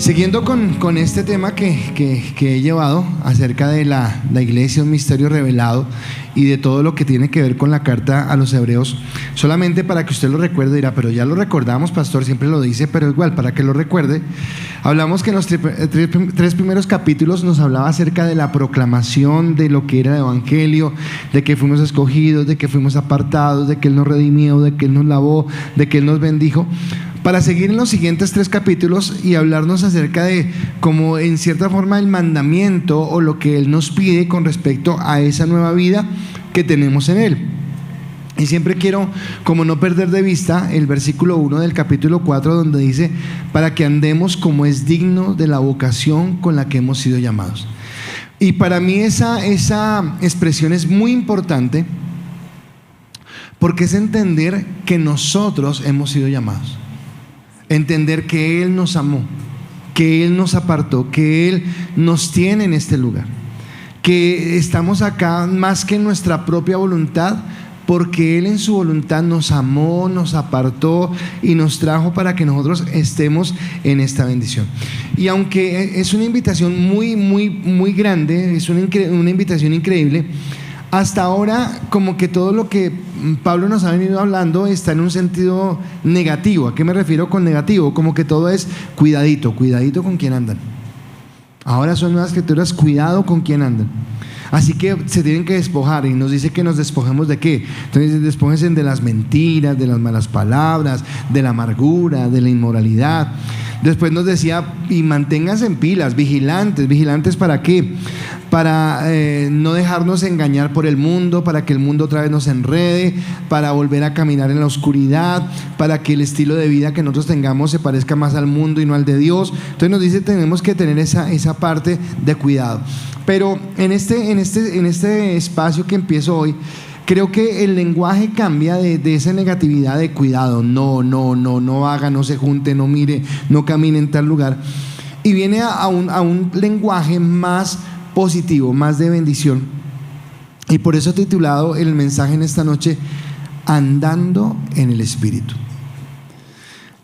Siguiendo con este tema que he llevado acerca de la iglesia, un misterio revelado, y de todo lo que tiene que ver con la carta a los hebreos, solamente para que usted lo recuerde, dirá, pero ya lo recordamos, pastor, siempre lo dice, pero igual, para que lo recuerde, hablamos que en los tres primeros capítulos nos hablaba acerca de la proclamación de lo que era el evangelio, de que fuimos escogidos, de que fuimos apartados, de que Él nos redimió, de que Él nos lavó, de que Él nos bendijo, para seguir en los siguientes 3 capítulos y hablarnos acerca de como en cierta forma el mandamiento o lo que Él nos pide con respecto a esa nueva vida que tenemos en Él. Y siempre quiero como no perder de vista el versículo 1 del capítulo 4, donde dice: para que andemos como es digno de la vocación con la que hemos sido llamados. Y para mí esa expresión es muy importante, porque es entender que nosotros hemos sido llamados, entender que Él nos amó, que Él nos apartó, que Él nos tiene en este lugar, que estamos acá más que en nuestra propia voluntad, porque Él en su voluntad nos amó, nos apartó y nos trajo para que nosotros estemos en esta bendición. Y aunque es una invitación muy grande, es una invitación increíble, hasta ahora como que todo lo que Pablo nos ha venido hablando está en un sentido negativo. ¿A qué me refiero con negativo? Como que todo es cuidadito con quién andan. Ahora son nuevas escrituras, cuidado con quién andan. Así que se tienen que despojar, y nos dice que nos despojemos ¿de qué? Entonces despójense de las mentiras, de las malas palabras, de la amargura, de la inmoralidad. Después nos decía, y manténganse en pilas, vigilantes ¿para qué? Para no dejarnos engañar por el mundo, para que el mundo otra vez nos enrede, para volver a caminar en la oscuridad, para que el estilo de vida que nosotros tengamos se parezca más al mundo y no al de Dios. Entonces nos dice, tenemos que tener esa parte de cuidado. Pero en este espacio que empiezo hoy, creo que el lenguaje cambia de esa negatividad de cuidado, no haga, no se junte, no mire, no camine en tal lugar, y viene a un lenguaje más positivo, más de bendición. Y por eso he titulado el mensaje en esta noche, Andando en el Espíritu.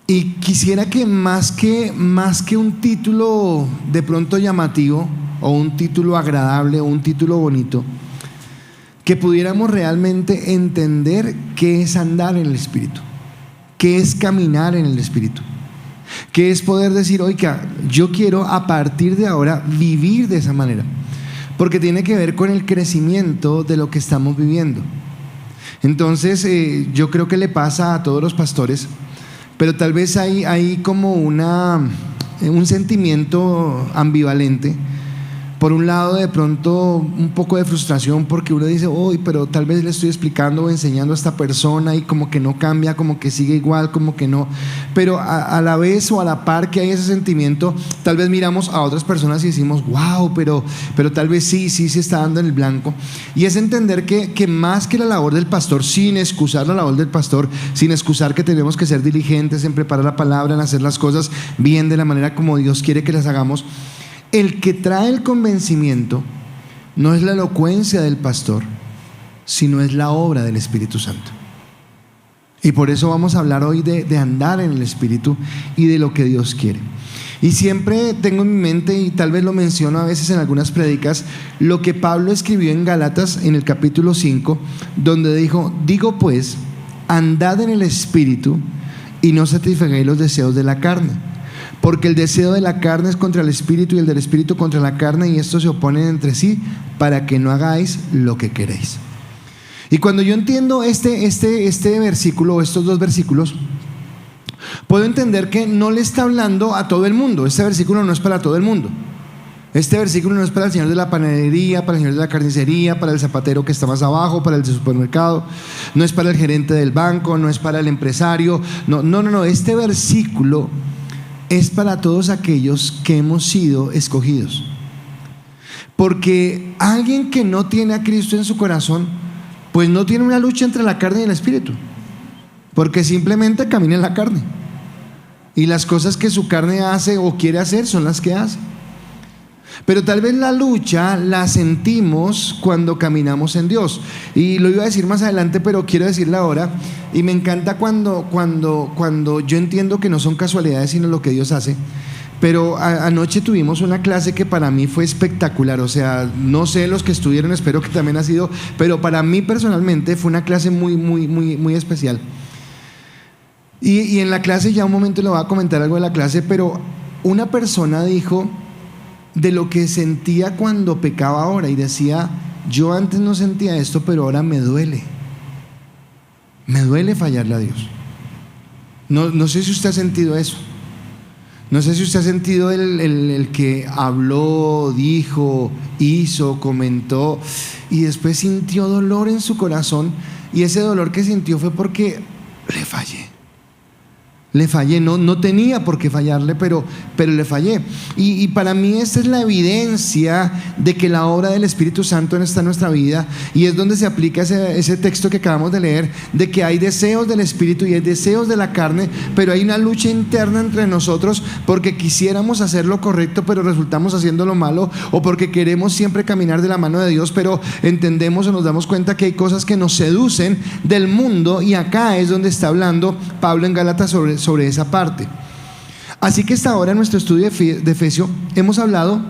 Y quisiera que más que un título de pronto llamativo, o un título agradable, o un título bonito, que pudiéramos realmente entender qué es andar en el Espíritu, qué es caminar en el Espíritu, qué es poder decir, oiga, yo quiero a partir de ahora vivir de esa manera, porque tiene que ver con el crecimiento de lo que estamos viviendo. Entonces yo creo que le pasa a todos los pastores, pero tal vez hay como un sentimiento ambivalente. Por un lado, de pronto un poco de frustración, porque uno dice, pero tal vez le estoy explicando o enseñando a esta persona y como que no cambia, como que sigue igual, como que no. Pero a la vez o a la par que hay ese sentimiento, tal vez miramos a otras personas y decimos, wow, pero tal vez sí se está dando en el blanco. Y es entender que más que la labor del pastor, sin excusar la labor del pastor, sin excusar que tenemos que ser diligentes en preparar la palabra, en hacer las cosas bien de la manera como Dios quiere que las hagamos, el que trae el convencimiento no es la elocuencia del pastor, sino es la obra del Espíritu Santo. Y por eso vamos a hablar hoy de andar en el Espíritu y de lo que Dios quiere. Y siempre tengo en mi mente, y tal vez lo menciono a veces en algunas prédicas, lo que Pablo escribió en Gálatas en el capítulo 5, donde digo pues, andad en el Espíritu y no satisfagáis los deseos de la carne. Porque el deseo de la carne es contra el Espíritu y el del Espíritu contra la carne, y estos se oponen entre sí para que no hagáis lo que queréis. Y cuando yo entiendo este versículo o estos 2 versículos, puedo entender que no le está hablando a todo el mundo. Este versículo no es para todo el mundo. Este versículo no es para el señor de la panadería, para el señor de la carnicería, para el zapatero que está más abajo, para el de supermercado, no es para el gerente del banco, no es para el empresario. No. Este versículo es para todos aquellos que hemos sido escogidos. Porque alguien que no tiene a Cristo en su corazón, pues no tiene una lucha entre la carne y el Espíritu, porque simplemente camina en la carne, y las cosas que su carne hace o quiere hacer son las que hace. Pero tal vez la lucha la sentimos cuando caminamos en Dios. Y lo iba a decir más adelante, pero quiero decirlo ahora. Y me encanta cuando yo entiendo que no son casualidades, sino lo que Dios hace. Pero anoche tuvimos una clase que para mí fue espectacular. O sea, no sé los que estuvieron, espero que también ha sido, pero para mí personalmente fue una clase muy especial. Y en la clase, ya un momento le voy a comentar algo de la clase, pero una persona dijo de lo que sentía cuando pecaba ahora y decía: yo antes no sentía esto, pero ahora me duele fallarle a Dios. No sé si usted ha sentido eso. No sé si usted ha sentido el que habló, dijo, hizo, comentó y después sintió dolor en su corazón, y ese dolor que sintió fue porque le fallé, no tenía por qué fallarle, pero le fallé. Y para mí esta es la evidencia de que la obra del Espíritu Santo está en nuestra vida, y es donde se aplica ese texto que acabamos de leer, de que hay deseos del Espíritu y hay deseos de la carne, pero hay una lucha interna entre nosotros porque quisiéramos hacer lo correcto, pero resultamos haciendo lo malo, o porque queremos siempre caminar de la mano de Dios, pero entendemos o nos damos cuenta que hay cosas que nos seducen del mundo, y acá es donde está hablando Pablo en Gálatas sobre esa parte. Así que hasta ahora en nuestro estudio de Efesios hemos hablado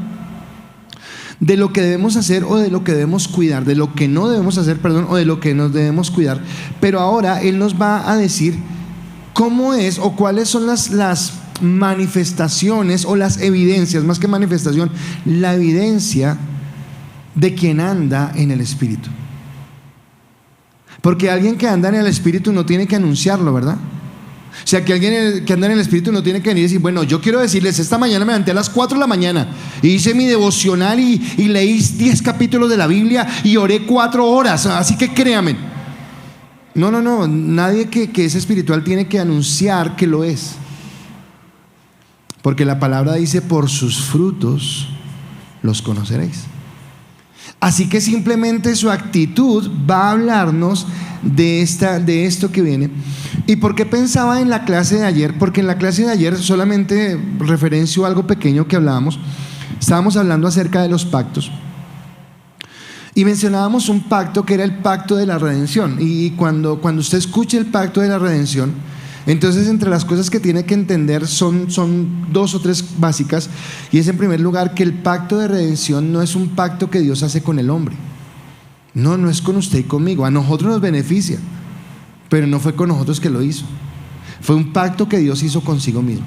de lo que debemos hacer o de lo que debemos cuidar, de lo que no debemos hacer, o de lo que nos debemos cuidar. Pero ahora él nos va a decir cómo es o cuáles son las manifestaciones o las evidencias, más que manifestación, la evidencia de quien anda en el Espíritu. Porque alguien que anda en el Espíritu no tiene que anunciarlo, ¿verdad? O sea, que alguien que anda en el Espíritu no tiene que venir y decir: bueno, yo quiero decirles, esta mañana me levanté a las 4 de la mañana y hice mi devocional y leí 10 capítulos de la Biblia y oré 4 horas, así que créanme. No, nadie que es espiritual tiene que anunciar que lo es, porque la palabra dice: por sus frutos los conoceréis. Así que simplemente su actitud va a hablarnos de esto que viene. ¿Y por qué pensaba en la clase de ayer? Porque en la clase de ayer, solamente referencio a algo pequeño que hablábamos, estábamos hablando acerca de los pactos y mencionábamos un pacto que era el pacto de la redención. Y cuando usted escuche el pacto de la redención, entonces entre las cosas que tiene que entender son 2 o 3 básicas, y es, en primer lugar, que el pacto de redención no es un pacto que Dios hace con el hombre. No es con usted y conmigo. A nosotros nos beneficia, pero no fue con nosotros que lo hizo. Fue un pacto que Dios hizo consigo mismo.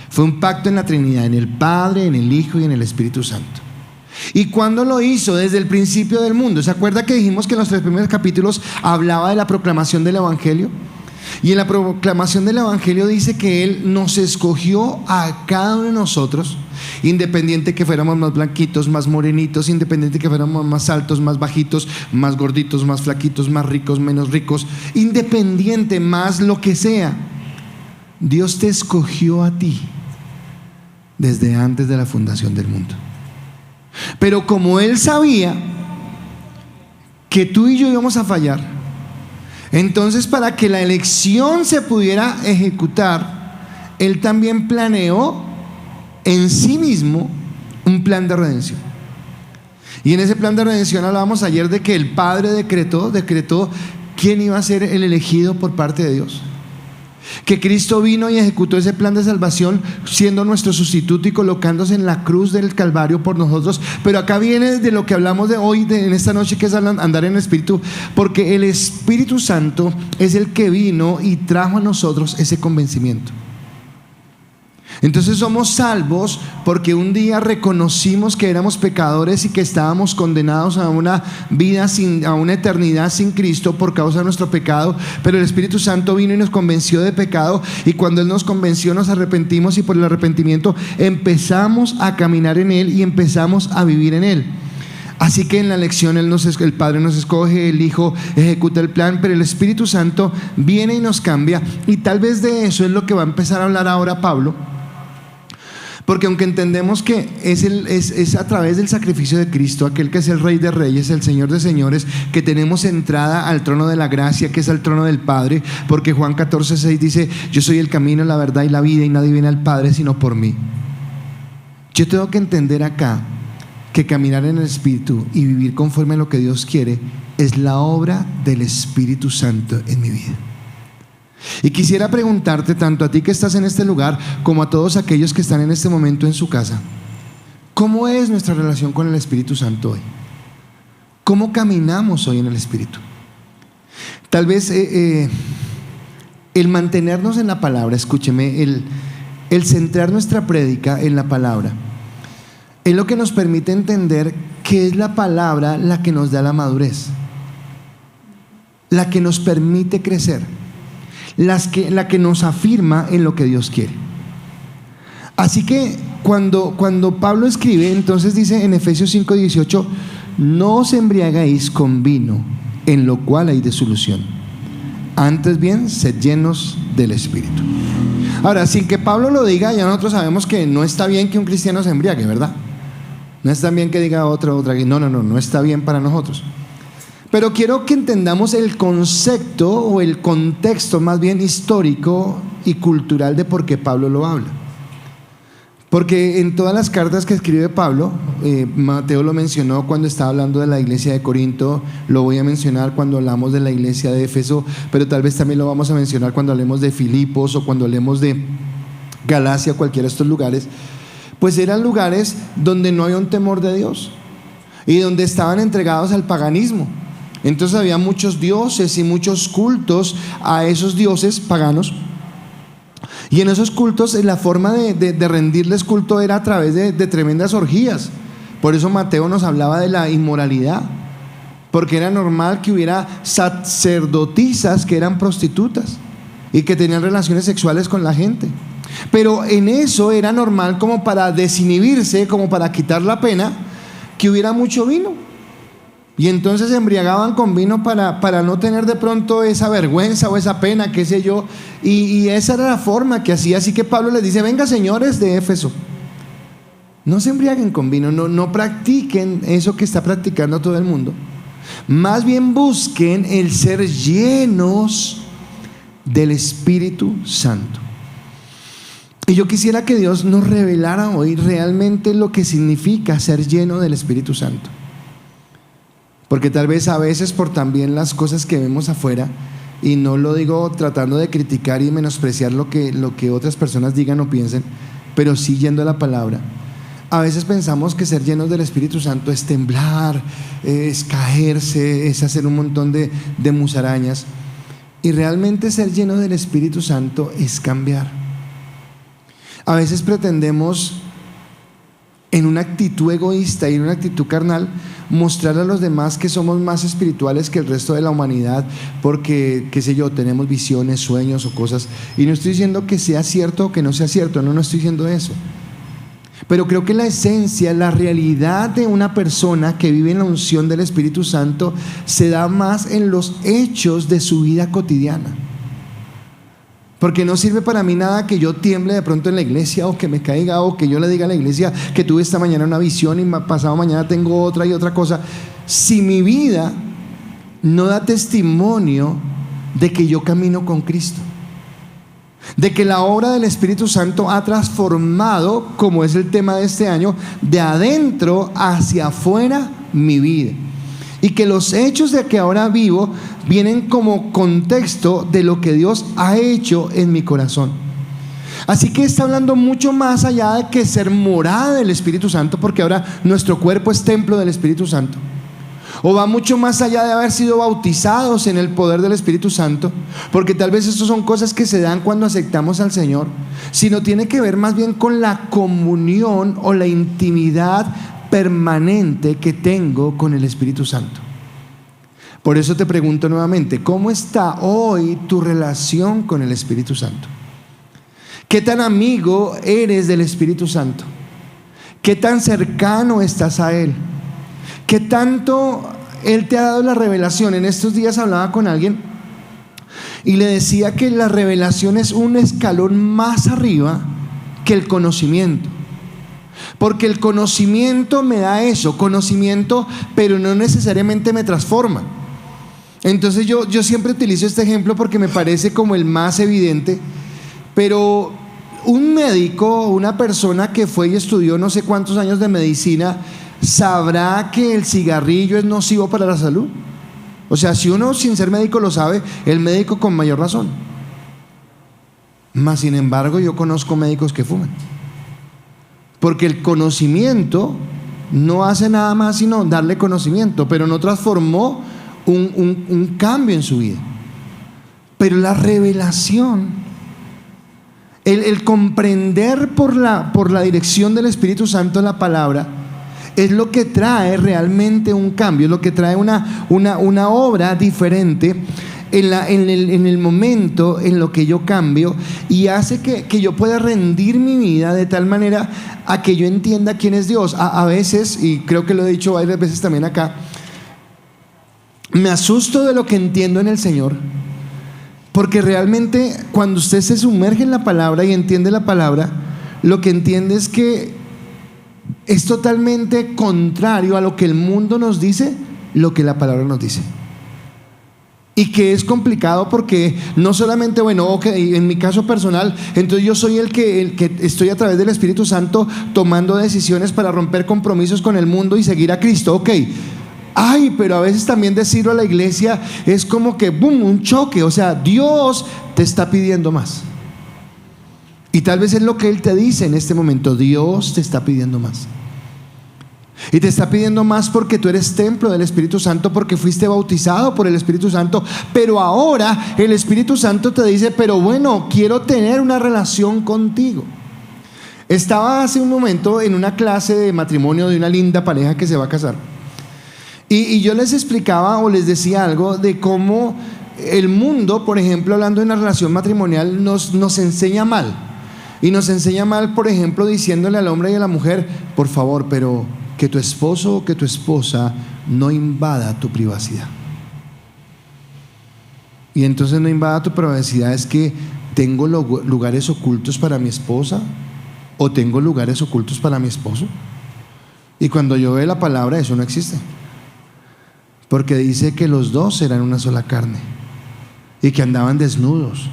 Fue un pacto en la Trinidad, en el Padre, en el Hijo y en el Espíritu Santo. ¿Y cuándo lo hizo? Desde el principio del mundo. ¿Se acuerda que dijimos que en los 3 primeros capítulos hablaba de la proclamación del Evangelio? Y en la proclamación del Evangelio dice que Él nos escogió a cada uno de nosotros, independiente que fuéramos más blanquitos, más morenitos, independiente que fuéramos más altos, más bajitos, más gorditos, más flaquitos, más ricos, menos ricos, independiente, más lo que sea. Dios te escogió a ti desde antes de la fundación del mundo. Pero como Él sabía que tú y yo íbamos a fallar, entonces, para que la elección se pudiera ejecutar, Él también planeó en sí mismo un plan de redención. Y en ese plan de redención hablábamos ayer de que el Padre decretó quién iba a ser el elegido por parte de Dios. Que Cristo vino y ejecutó ese plan de salvación, siendo nuestro sustituto y colocándose en la cruz del Calvario por nosotros. Pero acá viene de lo que hablamos de hoy, en esta noche, que es andar en el Espíritu, porque el Espíritu Santo es el que vino y trajo a nosotros ese convencimiento. Entonces somos salvos porque un día reconocimos que éramos pecadores y que estábamos condenados a una vida a una eternidad sin Cristo por causa de nuestro pecado, pero el Espíritu Santo vino y nos convenció de pecado, y cuando Él nos convenció nos arrepentimos, y por el arrepentimiento empezamos a caminar en Él y empezamos a vivir en Él. Así que en la elección el Padre nos escoge, el Hijo ejecuta el plan, pero el Espíritu Santo viene y nos cambia, y tal vez de eso es lo que va a empezar a hablar ahora Pablo. Porque aunque entendemos que es a través del sacrificio de Cristo, aquel que es el Rey de Reyes, el Señor de Señores, que tenemos entrada al trono de la gracia, que es al trono del Padre, porque Juan 14:6 dice: yo soy el camino, la verdad y la vida, y nadie viene al Padre sino por mí. Yo tengo que entender acá que caminar en el Espíritu y vivir conforme a lo que Dios quiere es la obra del Espíritu Santo en mi vida. Y quisiera preguntarte, tanto a ti que estás en este lugar como a todos aquellos que están en este momento en su casa, ¿cómo es nuestra relación con el Espíritu Santo hoy? ¿Cómo caminamos hoy en el Espíritu? Tal vez el mantenernos en la palabra, escúcheme, el centrar nuestra prédica en la palabra, es lo que nos permite entender que es la palabra la que nos da la madurez, la que nos permite crecer, la que nos afirma en lo que Dios quiere. Así que cuando Pablo escribe, entonces dice en Efesios 5:18, no os embriaguéis con vino, en lo cual hay disolución, antes bien sed llenos del Espíritu. Ahora, sin que Pablo lo diga, ya nosotros sabemos que no está bien que un cristiano se embriague, ¿verdad? No está bien que diga otra, no está bien para nosotros. Pero quiero que entendamos el concepto o el contexto más bien histórico y cultural de por qué Pablo lo habla. Porque en todas las cartas que escribe Pablo, Mateo lo mencionó cuando estaba hablando de la iglesia de Corinto, lo voy a mencionar cuando hablamos de la iglesia de Éfeso, pero tal vez también lo vamos a mencionar cuando hablemos de Filipos o cuando hablemos de Galacia, cualquiera de estos lugares. Pues eran lugares donde no había un temor de Dios y donde estaban entregados al paganismo. Entonces había muchos dioses y muchos cultos a esos dioses paganos. Y en esos cultos la forma de rendirles culto era a través de tremendas orgías. Por eso Mateo nos hablaba de la inmoralidad, porque era normal que hubiera sacerdotisas que eran prostitutas y que tenían relaciones sexuales con la gente. Pero en eso era normal, como para desinhibirse, como para quitar la pena, que hubiera mucho vino. Y entonces se embriagaban con vino para no tener de pronto esa vergüenza o esa pena, qué sé yo. Y esa era la forma que hacía. Así que Pablo les dice: venga, señores de Éfeso, no se embriaguen con vino, no practiquen eso que está practicando todo el mundo. Más bien busquen el ser llenos del Espíritu Santo. Y yo quisiera que Dios nos revelara hoy realmente lo que significa ser lleno del Espíritu Santo. Porque tal vez a veces por también las cosas que vemos afuera, y no lo digo tratando de criticar y menospreciar lo que otras personas digan o piensen, pero sí yendo a la palabra, a veces pensamos que ser llenos del Espíritu Santo es temblar, es caerse, es hacer un montón de musarañas. Y realmente ser lleno del Espíritu Santo es cambiar. A veces pretendemos, en una actitud egoísta y en una actitud carnal, mostrar a los demás que somos más espirituales que el resto de la humanidad porque, qué sé yo, tenemos visiones, sueños o cosas. Y no estoy diciendo que sea cierto o que no sea cierto, no estoy diciendo eso. Pero creo que la esencia, la realidad de una persona que vive en la unción del Espíritu Santo se da más en los hechos de su vida cotidiana. Porque no sirve para mí nada que yo tiemble de pronto en la iglesia, o que me caiga, o que yo le diga a la iglesia que tuve esta mañana una visión y pasado mañana tengo otra y otra cosa, si mi vida no da testimonio de que yo camino con Cristo, de que la obra del Espíritu Santo ha transformado, como es el tema de este año, de adentro hacia afuera mi vida. Y que los hechos de que ahora vivo vienen como contexto de lo que Dios ha hecho en mi corazón. Así que está hablando mucho más allá de que ser morada del Espíritu Santo, porque ahora nuestro cuerpo es templo del Espíritu Santo. O va mucho más allá de haber sido bautizados en el poder del Espíritu Santo, porque tal vez estas son cosas que se dan cuando aceptamos al Señor, sino tiene que ver más bien con la comunión o la intimidad permanente que tengo con el Espíritu Santo. Por eso te pregunto nuevamente, ¿cómo está hoy tu relación con el Espíritu Santo? ¿Qué tan amigo eres del Espíritu Santo? ¿Qué tan cercano estás a Él? ¿Qué tanto Él te ha dado la revelación? En estos días hablaba con alguien y le decía que la revelación es un escalón más arriba que el conocimiento. Porque el conocimiento me da eso, conocimiento, pero no necesariamente me transforma. Entonces yo siempre utilizo este ejemplo porque me parece como el más evidente. Pero un médico, una persona que fue y estudió no sé cuántos años de medicina, ¿sabrá que el cigarrillo es nocivo para la salud? O sea, si uno sin ser médico lo sabe, el médico con mayor razón. Mas sin embargo yo conozco médicos que fuman. Porque el conocimiento no hace nada más sino darle conocimiento, pero no transformó un cambio en su vida. Pero la revelación, el comprender por la dirección del Espíritu Santo la palabra, es lo que trae realmente un cambio, es lo que trae una obra diferente en el momento en lo que yo cambio, y hace que yo pueda rendir mi vida de tal manera a que yo entienda quién es Dios. A veces, y creo que lo he dicho varias veces también acá, me asusto de lo que entiendo en el Señor, porque realmente cuando usted se sumerge en la palabra y entiende la palabra, lo que entiende es que es totalmente contrario a lo que el mundo nos dice, lo que la palabra nos dice. Y que es complicado porque no solamente, bueno, okay, en mi caso personal, entonces yo soy el que estoy a través del Espíritu Santo tomando decisiones para romper compromisos con el mundo y seguir a Cristo, ok. Ay, pero a veces también decirlo a la iglesia es como que, boom, un choque. O sea, Dios te está pidiendo más. Y tal vez es lo que Él te dice en este momento: Dios te está pidiendo más. Y te está pidiendo más porque tú eres templo del Espíritu Santo, porque fuiste bautizado por el Espíritu Santo. Pero ahora el Espíritu Santo te dice: pero bueno, quiero tener una relación contigo. Estaba hace un momento en una clase de matrimonio de una linda pareja que se va a casar, y yo les explicaba o les decía algo de cómo el mundo, por ejemplo, hablando de una relación matrimonial, nos enseña mal. Y nos enseña mal, por ejemplo, diciéndole al hombre y a la mujer: por favor, pero que tu esposo o que tu esposa no invada tu privacidad. Y entonces no invada tu privacidad es que tengo lugares ocultos para mi esposa o tengo lugares ocultos para mi esposo. Y cuando yo veo la palabra, eso no existe, porque dice que los dos eran una sola carne, y que andaban desnudos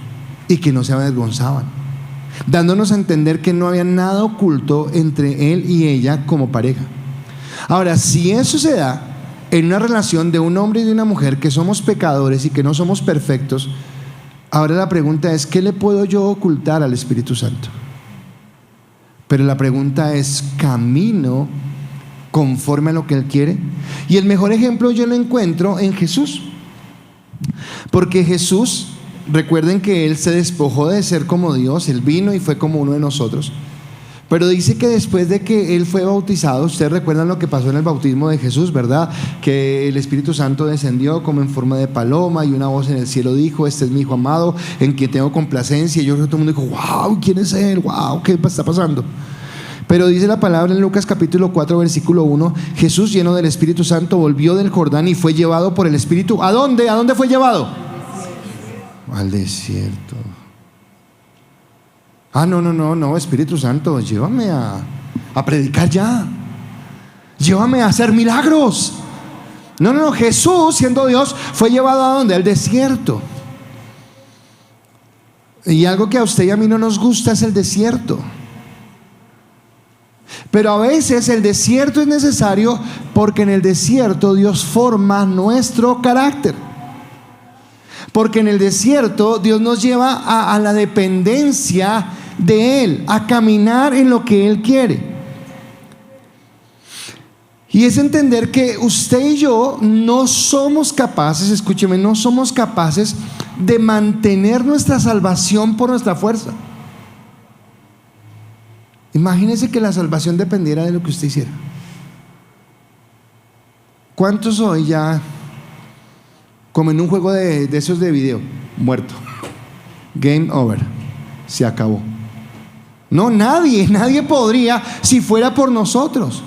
y que no se avergonzaban, dándonos a entender que no había nada oculto entre él y ella como pareja. Ahora, si eso se da en una relación de un hombre y de una mujer, que somos pecadores y que no somos perfectos, ahora la pregunta es: ¿qué le puedo yo ocultar al Espíritu Santo? Pero la pregunta es: ¿camino conforme a lo que Él quiere? Y el mejor ejemplo yo lo encuentro en Jesús, porque Jesús, recuerden que Él se despojó de ser como Dios, Él vino y fue como uno de nosotros. Pero dice que después de que Él fue bautizado, ustedes recuerdan lo que pasó en el bautismo de Jesús, ¿verdad? Que el Espíritu Santo descendió como en forma de paloma, y una voz en el cielo dijo: este es mi Hijo amado, en quien tengo complacencia. Y yo creo que todo el mundo dijo: wow, ¿quién es Él? Wow, ¿qué está pasando? Pero dice la palabra en Lucas capítulo 4 versículo 1: Jesús, lleno del Espíritu Santo, volvió del Jordán y fue llevado por el Espíritu. ¿A dónde? ¿A dónde fue llevado? Al desierto. No, Espíritu Santo, llévame a predicar ya. Llévame a hacer milagros. No, Jesús, siendo Dios, fue llevado ¿a dónde? Al desierto. Y algo que a usted y a mí no nos gusta es el desierto. Pero a veces el desierto es necesario, porque en el desierto Dios forma nuestro carácter. Porque en el desierto Dios nos lleva a la dependencia de Él, a caminar en lo que Él quiere. Y es entender que usted y yo no somos capaces, escúcheme, no somos capaces de mantener nuestra salvación por nuestra fuerza. Imagínese que la salvación dependiera de lo que usted hiciera. ¿Cuántos hoy ya, como en un juego de esos de video, muerto? Game over, se acabó. No, nadie podría si fuera por nosotros.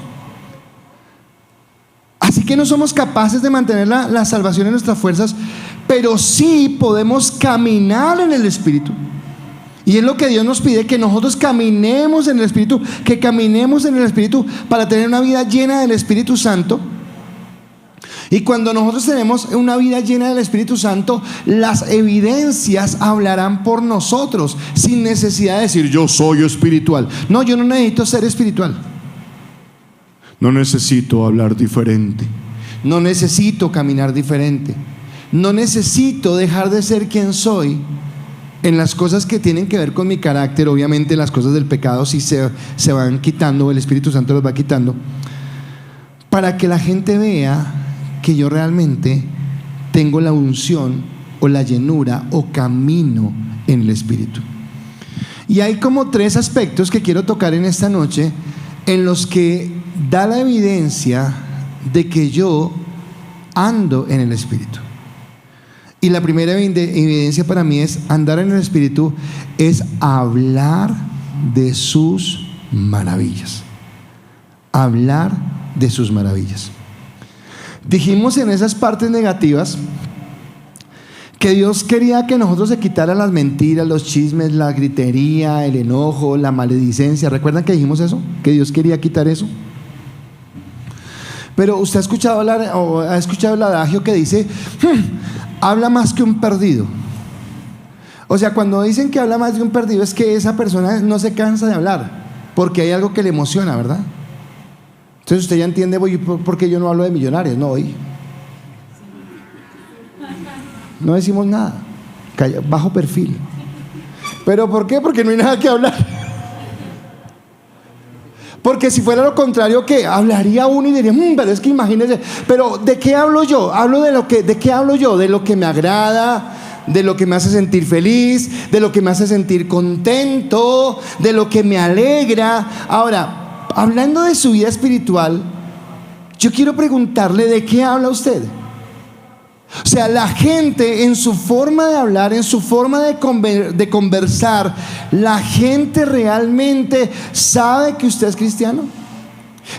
Así que no somos capaces de mantener la salvación en nuestras fuerzas, pero sí podemos caminar en el Espíritu. Y es lo que Dios nos pide, que nosotros caminemos en el Espíritu, que caminemos en el Espíritu para tener una vida llena del Espíritu Santo. Y cuando nosotros tenemos una vida llena del Espíritu Santo, las evidencias hablarán por nosotros, sin necesidad de decir: yo soy espiritual. No, yo no necesito ser espiritual. No necesito hablar diferente. No necesito caminar diferente. No necesito dejar de ser quien soy En las cosas que tienen que ver con mi carácter, obviamente las cosas del pecado sí se van quitando, el Espíritu Santo los va quitando, para que la gente vea que yo realmente tengo la unción o la llenura o camino en el Espíritu. Y hay como 3 aspectos que quiero tocar en esta noche en los que da la evidencia de que yo ando en el Espíritu. Y la primera evidencia para mí es andar en el Espíritu, es hablar de sus maravillas. Hablar de sus maravillas. Dijimos en esas partes negativas que Dios quería que nosotros se quitaran las mentiras, los chismes, la gritería, el enojo, la maledicencia. ¿Recuerdan que dijimos eso? Que Dios quería quitar eso. Pero usted ha escuchado hablar, o ha escuchado el adagio que dice, habla más que un perdido. O sea, cuando dicen que habla más de un perdido, es que esa persona no se cansa de hablar, porque hay algo que le emociona, ¿verdad? Entonces usted ya entiende por qué yo no hablo de millonarios, no hoy. No decimos nada, bajo perfil. ¿Pero por qué? Porque no hay nada que hablar. Porque si fuera lo contrario, ¿qué? Hablaría uno y diría, pero es que imagínese. Pero ¿de qué hablo yo? ¿De qué hablo yo? De lo que me agrada, de lo que me hace sentir feliz, de lo que me hace sentir contento, de lo que me alegra. Ahora, hablando de su vida espiritual, yo quiero preguntarle, ¿de qué habla usted? O sea, la gente en su forma de hablar, en su forma de conversar, la gente realmente sabe que usted es cristiano.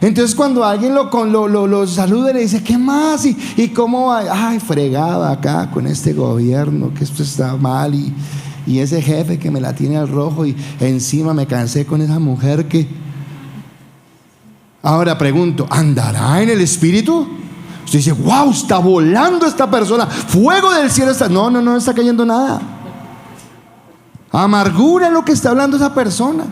Entonces cuando alguien lo saluda y le dice, ¿qué más? ¿Y cómo va? Ay, fregada acá con este gobierno, que esto está mal, y ese jefe que me la tiene al rojo, y encima me cansé con esa mujer que... Ahora pregunto, ¿andará en el Espíritu? Usted dice, wow, está volando esta persona, fuego del cielo está... No está cayendo nada. Amargura es lo que está hablando esa persona,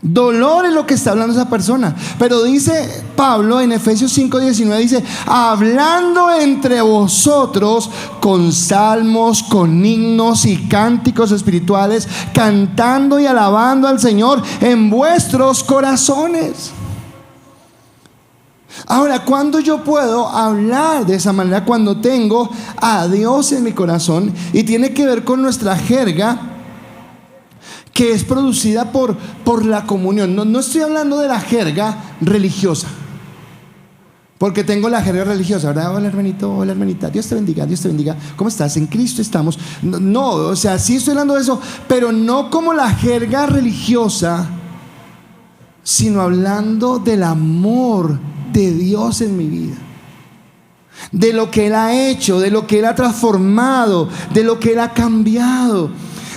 dolor es lo que está hablando esa persona. Pero dice Pablo en Efesios 5:19, dice, hablando entre vosotros con salmos, con himnos y cánticos espirituales, cantando y alabando al Señor en vuestros corazones. Ahora, ¿cuándo yo puedo hablar de esa manera? Cuando tengo a Dios en mi corazón, y tiene que ver con nuestra jerga, que es producida por la comunión. No estoy hablando de la jerga religiosa, porque tengo la jerga religiosa, ¿verdad? Hola hermanito, hola hermanita, Dios te bendiga, Dios te bendiga. ¿Cómo estás? En Cristo estamos. No, o sea, sí estoy hablando de eso, pero no como la jerga religiosa, sino hablando del amor de Dios en mi vida, de lo que Él ha hecho, de lo que Él ha transformado, de lo que Él ha cambiado,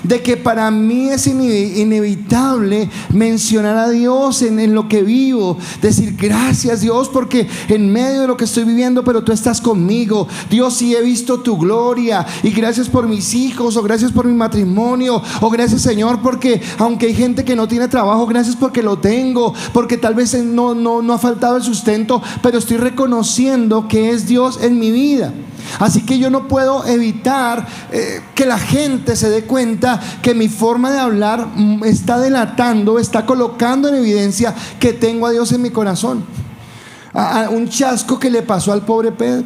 de que para mí es inevitable mencionar a Dios en lo que vivo, decir gracias Dios porque en medio de lo que estoy viviendo, pero tú estás conmigo. Dios, sí he visto tu gloria, y gracias por mis hijos, o gracias por mi matrimonio, o gracias Señor porque aunque hay gente que no tiene trabajo, gracias porque lo tengo, porque tal vez no ha faltado el sustento, pero estoy reconociendo que es Dios en mi vida. Así que yo no puedo evitar que la gente se dé cuenta que mi forma de hablar está delatando, está colocando en evidencia que tengo a Dios en mi corazón. Un chasco que le pasó al pobre Pedro.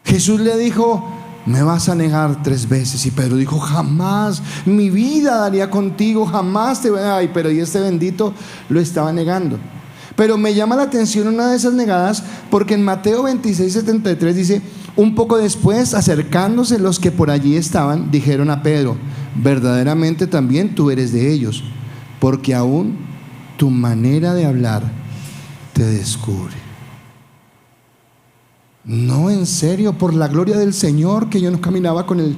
Jesús le dijo, me vas a negar 3 veces. Y Pedro dijo, jamás, mi vida daría contigo, jamás te voy a... Ay, pero y este bendito lo estaba negando. Pero me llama la atención una de esas negadas, porque en Mateo 26:73 dice, un poco después, acercándose los que por allí estaban, dijeron a Pedro, verdaderamente también tú eres de ellos, porque aún tu manera de hablar te descubre. No, en serio, por la gloria del Señor, que yo no caminaba con Él.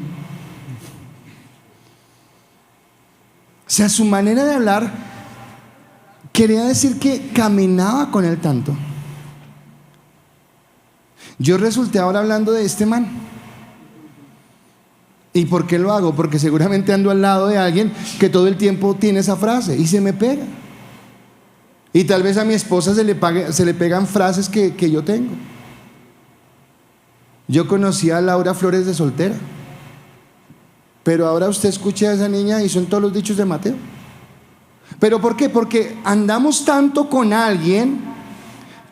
O sea, su manera de hablar quería decir que caminaba con Él tanto. Yo resulté ahora hablando de este man. ¿Y por qué lo hago? Porque seguramente ando al lado de alguien que todo el tiempo tiene esa frase y se me pega. Y tal vez a mi esposa se le pegan frases que yo tengo. Yo conocí a Laura Flores de soltera. Pero ahora usted escucha a esa niña y son todos los dichos de Mateo. ¿Pero por qué? Porque andamos tanto con alguien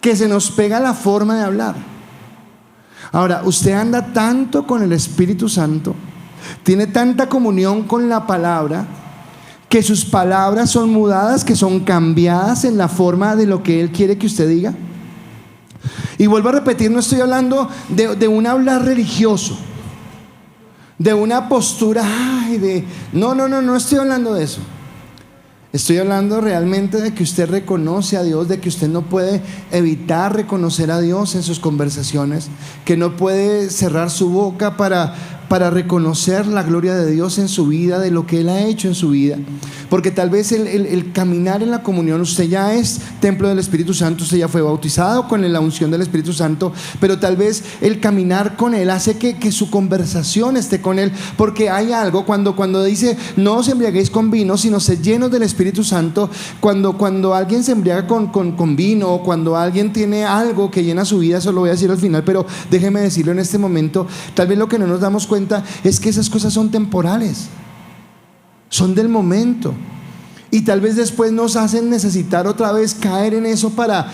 que se nos pega la forma de hablar. Ahora, usted anda tanto con el Espíritu Santo, tiene tanta comunión con la palabra, que sus palabras son mudadas, que son cambiadas en la forma de lo que Él quiere que usted diga. Y vuelvo a repetir, no estoy hablando de un hablar religioso, de una postura, no estoy hablando de eso. Estoy hablando realmente de que usted reconoce a Dios, de que usted no puede evitar reconocer a Dios en sus conversaciones, que no puede cerrar su boca para reconocer la gloria de Dios en su vida, de lo que Él ha hecho en su vida. Porque tal vez el caminar en la comunión, usted ya es templo del Espíritu Santo, usted ya fue bautizado con la unción del Espíritu Santo, pero tal vez el caminar con Él hace que su conversación esté con Él, porque hay algo cuando dice no os embriaguéis con vino, sino sed llenos del Espíritu Santo. Cuando alguien se embriaga con vino, o cuando alguien tiene algo que llena su vida, eso lo voy a decir al final, pero déjeme decirlo en este momento, tal vez lo que no nos damos cuenta es que esas cosas son temporales, son del momento, y tal vez después nos hacen necesitar otra vez caer en eso para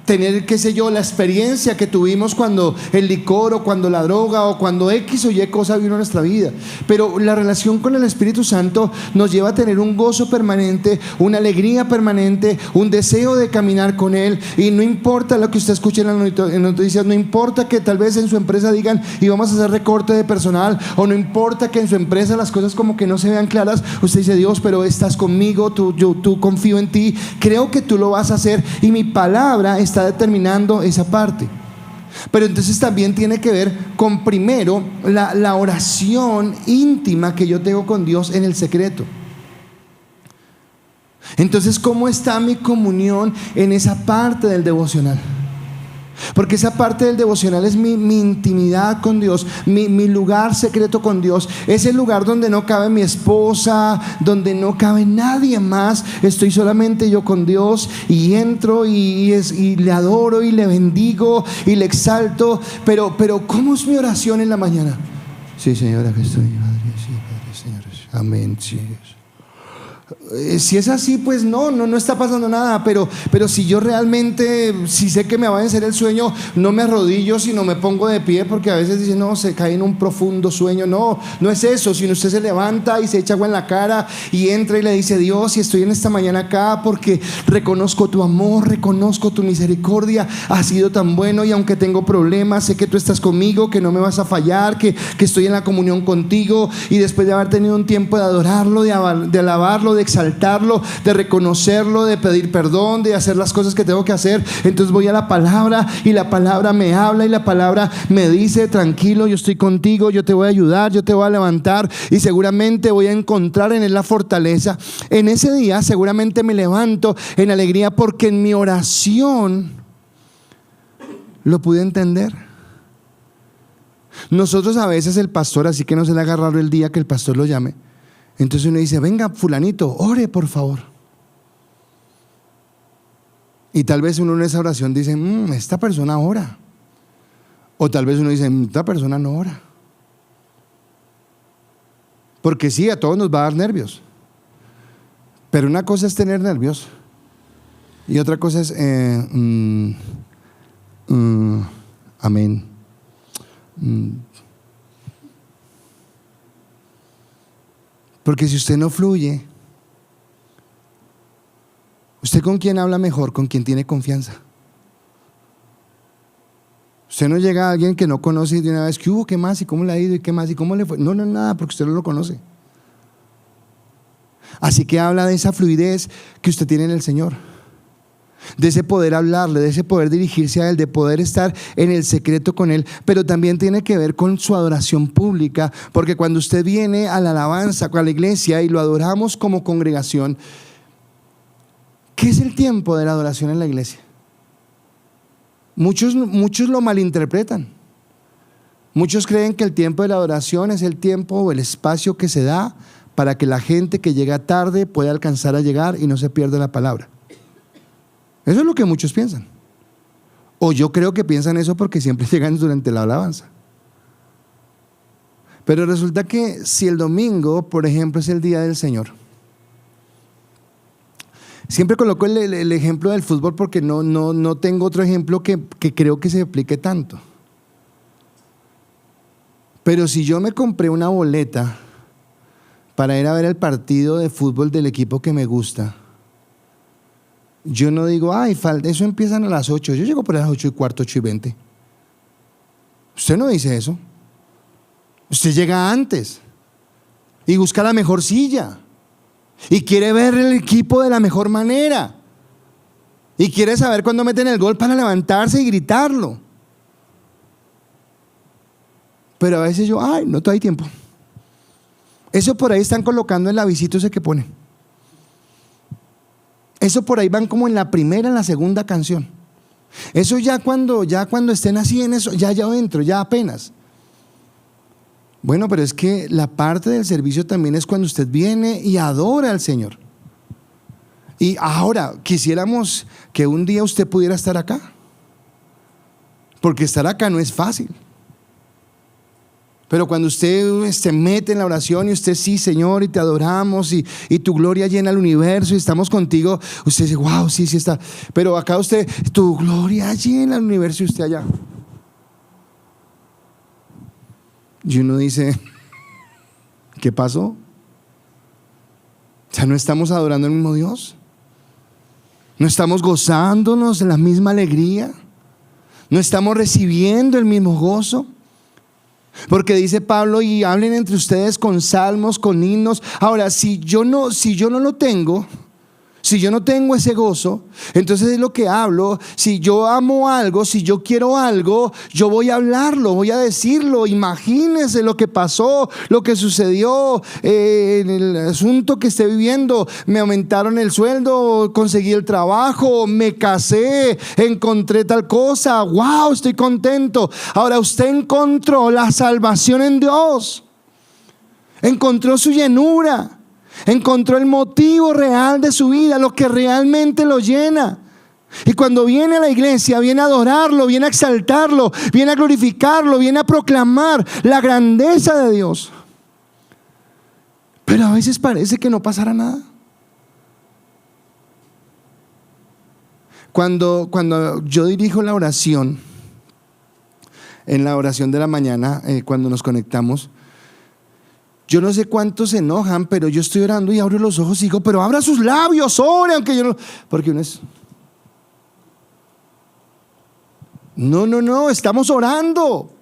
tener, qué sé yo, la experiencia que tuvimos cuando el licor o cuando la droga o cuando X o Y cosa vino a nuestra vida. Pero la relación con el Espíritu Santo nos lleva a tener un gozo permanente, una alegría permanente, un deseo de caminar con Él. Y no importa lo que usted escuche en las noticias, no importa que tal vez en su empresa digan y vamos a hacer recorte de personal, o no importa que en su empresa las cosas como que no se vean claras, usted dice: Dios, pero estás conmigo, tú confío en ti, creo que tú lo vas a hacer, y mi palabra está determinando esa parte. Pero entonces también tiene que ver con, primero, la oración íntima que yo tengo con Dios en el secreto. Entonces, ¿cómo está mi comunión en esa parte del devocional? Porque esa parte del devocional es mi intimidad con Dios, mi lugar secreto con Dios. Es el lugar donde no cabe mi esposa, donde no cabe nadie más. Estoy solamente yo con Dios, y entro y le adoro y le bendigo y le exalto. Pero ¿cómo es mi oración en la mañana? Sí, Señora, que estoy, Padre, sí, Padre, Señor, amén, sí. Si es así, pues no está pasando nada. Pero si yo realmente, si sé que me va a vencer el sueño, no me arrodillo, sino me pongo de pie, porque a veces dicen, no, se cae en un profundo sueño. No es eso, sino usted se levanta y se echa agua en la cara y entra y le dice: Dios, y estoy en esta mañana acá porque reconozco tu amor, reconozco tu misericordia, has sido tan bueno, y aunque tengo problemas, sé que tú estás conmigo, que no me vas a fallar, que estoy en la comunión contigo. Y después de haber tenido un tiempo de adorarlo, de alabarlo, de exaltarlo, de reconocerlo, de pedir perdón, de hacer las cosas que tengo que hacer, entonces voy a la palabra, y la palabra me habla, y la palabra me dice: tranquilo, yo estoy contigo, yo te voy a ayudar, yo te voy a levantar, y seguramente voy a encontrar en él la fortaleza. En ese día seguramente me levanto en alegría, porque en mi oración lo pude entender. Nosotros a veces, el pastor, así que no se le haga raro el día que el pastor lo llame, entonces uno dice: venga, fulanito, ore por favor. Y tal vez uno en esa oración dice: esta persona ora. O tal vez uno dice: esta persona no ora. Porque sí, a todos nos va a dar nervios. Pero una cosa es tener nervios, y otra cosa es amén. Porque si usted no fluye, ¿usted con quién habla mejor? Con quien tiene confianza. Usted no llega a alguien que no conoce y de una vez: ¿qué hubo? ¿Qué más? ¿Y cómo le ha ido? ¿Y qué más? ¿Y cómo le fue? No, nada, porque usted no lo conoce. Así que habla de esa fluidez que usted tiene en el Señor, de ese poder hablarle, de ese poder dirigirse a Él, de poder estar en el secreto con Él. Pero también tiene que ver con su adoración pública, porque cuando usted viene a la alabanza, a la iglesia, y lo adoramos como congregación, ¿qué es el tiempo de la adoración en la iglesia? Muchos lo malinterpretan. Muchos creen que el tiempo de la adoración es el tiempo o el espacio que se da para que la gente que llega tarde pueda alcanzar a llegar y no se pierda la palabra. Eso es lo que muchos piensan. O yo creo que piensan eso porque siempre llegan durante la alabanza. Pero resulta que si el domingo, por ejemplo, es el día del Señor, siempre coloco el ejemplo del fútbol porque no tengo otro ejemplo que creo que se aplique tanto. Pero si yo me compré una boleta para ir a ver el partido de fútbol del equipo que me gusta, yo no digo, ay, eso empiezan a las 8, yo llego por las 8:15, 8:20. Usted no dice eso. Usted llega antes y busca la mejor silla y quiere ver el equipo de la mejor manera y quiere saber cuándo meten el gol para levantarse y gritarlo. Pero a veces yo, ay, no hay tiempo. Eso por ahí están colocando el avisito ese que ponen. Eso por ahí van como en la primera, en la segunda canción. Eso ya cuando estén así en eso, ya entro, ya apenas. Bueno, pero es que la parte del servicio también es cuando usted viene y adora al Señor. Y ahora, quisiéramos que un día usted pudiera estar acá. Porque estar acá no es fácil. Pero cuando usted se mete en la oración y usted, sí, Señor, y te adoramos y tu gloria llena el universo y estamos contigo, usted dice, wow, sí está. Pero acá usted, tu gloria llena el universo y usted allá. Y uno dice, ¿qué pasó? O sea, ¿no estamos adorando al mismo Dios? ¿No estamos gozándonos en la misma alegría? ¿No estamos recibiendo el mismo gozo? Porque dice Pablo, y hablen entre ustedes con salmos, con himnos. Ahora, si yo no lo tengo, si yo no tengo ese gozo, entonces es lo que hablo. Si yo amo algo, si yo quiero algo, yo voy a hablarlo, voy a decirlo. Imagínense lo que pasó, lo que sucedió en el asunto que esté viviendo. Me aumentaron el sueldo, conseguí el trabajo, me casé, encontré tal cosa. Wow, estoy contento. Ahora usted encontró la salvación en Dios, encontró su llenura, encontró el motivo real de su vida, lo que realmente lo llena. Y cuando viene a la iglesia, viene a adorarlo, viene a exaltarlo, viene a glorificarlo, viene a proclamar la grandeza de Dios. Pero a veces parece que no pasará nada. Cuando yo dirijo la oración, en la oración de la mañana, cuando nos conectamos, yo no sé cuántos se enojan, pero yo estoy orando y abro los ojos y digo, pero abra sus labios, ore, aunque yo no. Porque uno es, no, estamos orando.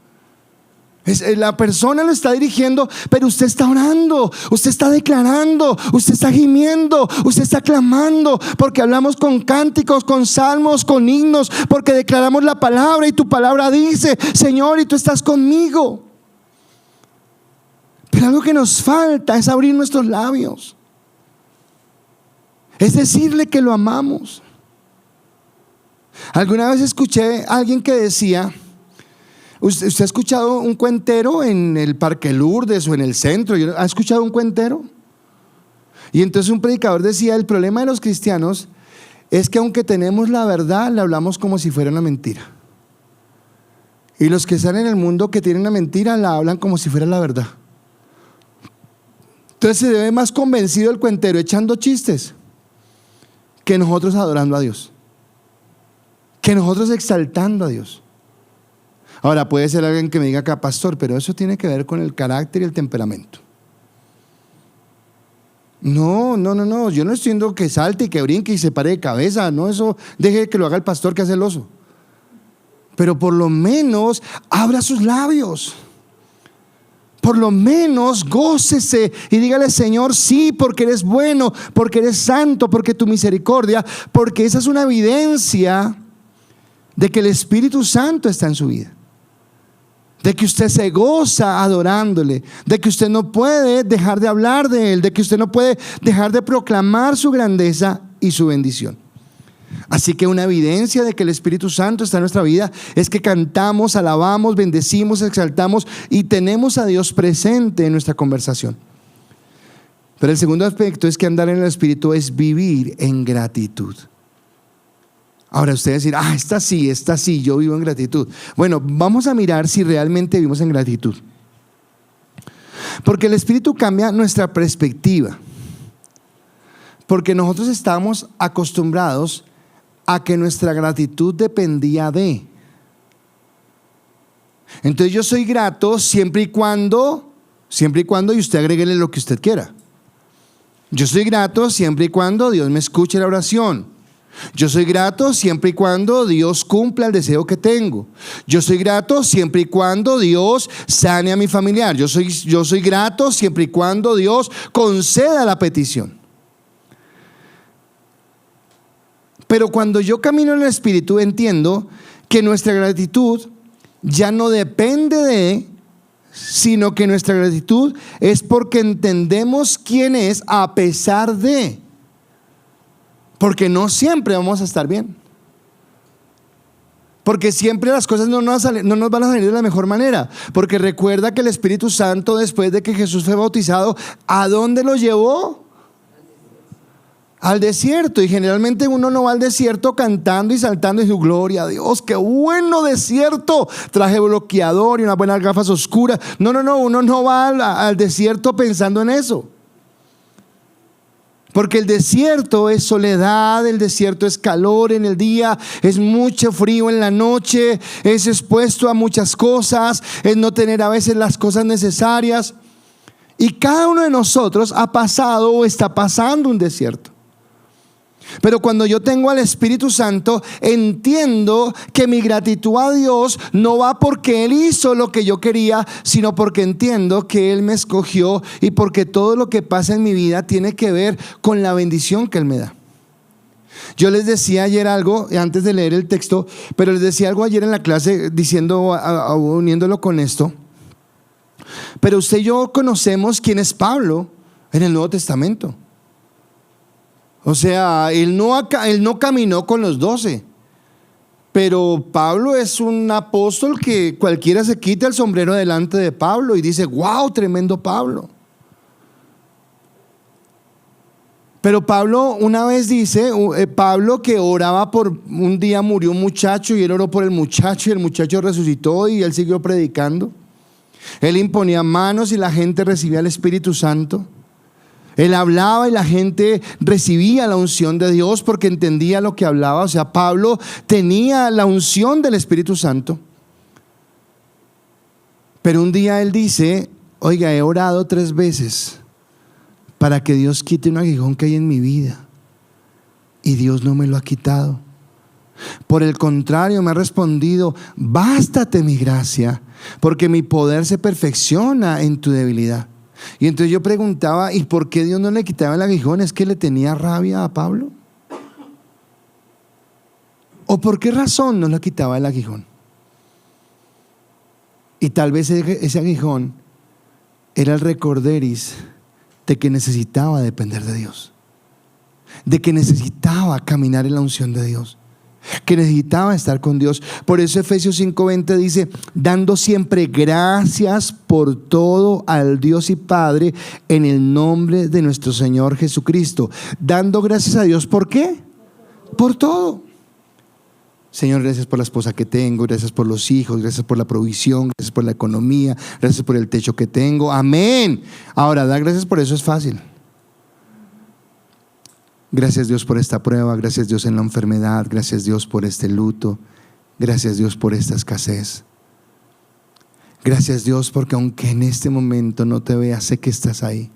La persona lo está dirigiendo, pero usted está orando, usted está declarando, usted está gimiendo, usted está clamando, porque hablamos con cánticos, con salmos, con himnos, porque declaramos la palabra y tu palabra dice, Señor, y tú estás conmigo. Pero algo que nos falta es abrir nuestros labios, es decirle que lo amamos. Alguna vez escuché a alguien que decía, ¿usted ha escuchado un cuentero en el Parque Lourdes o en el centro? ¿Ha escuchado un cuentero? Y entonces un predicador decía, el problema de los cristianos es que aunque tenemos la verdad, la hablamos como si fuera una mentira. Y los que están en el mundo que tienen una mentira, la hablan como si fuera la verdad. Entonces se ve más convencido el cuentero echando chistes que nosotros adorando a Dios, que nosotros exaltando a Dios. Ahora puede ser alguien que me diga acá, pastor, pero eso tiene que ver con el carácter y el temperamento. No, yo no estoy diciendo que salte y que brinque y se pare de cabeza, no, eso deje que lo haga el pastor que hace el oso. Pero por lo menos abra sus labios. Por lo menos gócese y dígale, Señor, sí, porque eres bueno, porque eres santo, porque tu misericordia, porque esa es una evidencia de que el Espíritu Santo está en su vida, de que usted se goza adorándole, de que usted no puede dejar de hablar de Él, de que usted no puede dejar de proclamar su grandeza y su bendición. Así que una evidencia de que el Espíritu Santo está en nuestra vida es que cantamos, alabamos, bendecimos, exaltamos y tenemos a Dios presente en nuestra conversación. Pero el segundo aspecto es que andar en el Espíritu es vivir en gratitud. Ahora usted decir, esta sí, yo vivo en gratitud. Bueno, vamos a mirar si realmente vivimos en gratitud. Porque el Espíritu cambia nuestra perspectiva. Porque nosotros estamos acostumbrados a que nuestra gratitud dependía de. Entonces yo soy grato siempre y cuando, y usted agréguele lo que usted quiera. Yo soy grato siempre y cuando Dios me escuche la oración. Yo soy grato siempre y cuando Dios cumpla el deseo que tengo. Yo soy grato siempre y cuando Dios sane a mi familiar. Yo soy grato siempre y cuando Dios conceda la petición. Pero cuando yo camino en el Espíritu, entiendo que nuestra gratitud ya no depende de, sino que nuestra gratitud es porque entendemos quién es a pesar de. Porque no siempre vamos a estar bien. Porque siempre las cosas no nos van a salir de la mejor manera. Porque recuerda que el Espíritu Santo, después de que Jesús fue bautizado, ¿a dónde lo llevó? Al desierto. Y generalmente uno no va al desierto cantando y saltando y su gloria a Dios, qué bueno desierto, traje bloqueador y unas buenas gafas oscuras. No, uno no va al desierto pensando en eso. Porque el desierto es soledad, el desierto es calor en el día, es mucho frío en la noche, es expuesto a muchas cosas, es no tener a veces las cosas necesarias. Y cada uno de nosotros ha pasado o está pasando un desierto. Pero cuando yo tengo al Espíritu Santo, entiendo que mi gratitud a Dios no va porque Él hizo lo que yo quería, sino porque entiendo que Él me escogió y porque todo lo que pasa en mi vida tiene que ver con la bendición que Él me da. Yo les decía ayer algo, antes de leer el texto, pero les decía algo ayer en la clase diciendo, uniéndolo con esto. Pero usted y yo conocemos quién es Pablo en el Nuevo Testamento. O sea, él no caminó con los 12, pero Pablo es un apóstol que cualquiera se quita el sombrero delante de Pablo y dice, wow, tremendo Pablo. Pero Pablo una vez dice, Pablo que oraba por, un día murió un muchacho y él oró por el muchacho y el muchacho resucitó y él siguió predicando. Él imponía manos y la gente recibía el Espíritu Santo. Él hablaba y la gente recibía la unción de Dios porque entendía lo que hablaba. O sea, Pablo tenía la unción del Espíritu Santo. Pero un día él dice, oiga, he orado 3 veces para que Dios quite un aguijón que hay en mi vida. Y Dios no me lo ha quitado. Por el contrario, me ha respondido, bástate mi gracia, porque mi poder se perfecciona en tu debilidad. Y entonces yo preguntaba, ¿y por qué Dios no le quitaba el aguijón? ¿Es que le tenía rabia a Pablo? ¿O por qué razón no le quitaba el aguijón? Y tal vez ese aguijón era el recorderis de que necesitaba depender de Dios, de que necesitaba caminar en la unción de Dios, que necesitaba estar con Dios. Por eso Efesios 5:20 dice, dando siempre gracias por todo al Dios y Padre en el nombre de nuestro Señor Jesucristo. Dando gracias a Dios, ¿por qué? Por todo. Señor, gracias por la esposa que tengo, gracias por los hijos, gracias por la provisión, gracias por la economía, gracias por el techo que tengo. Amén. Ahora, dar gracias por eso es fácil. Gracias Dios por esta prueba, gracias Dios en la enfermedad, gracias Dios por este luto, gracias Dios por esta escasez. Gracias Dios porque aunque en este momento no te vea, sé que estás ahí.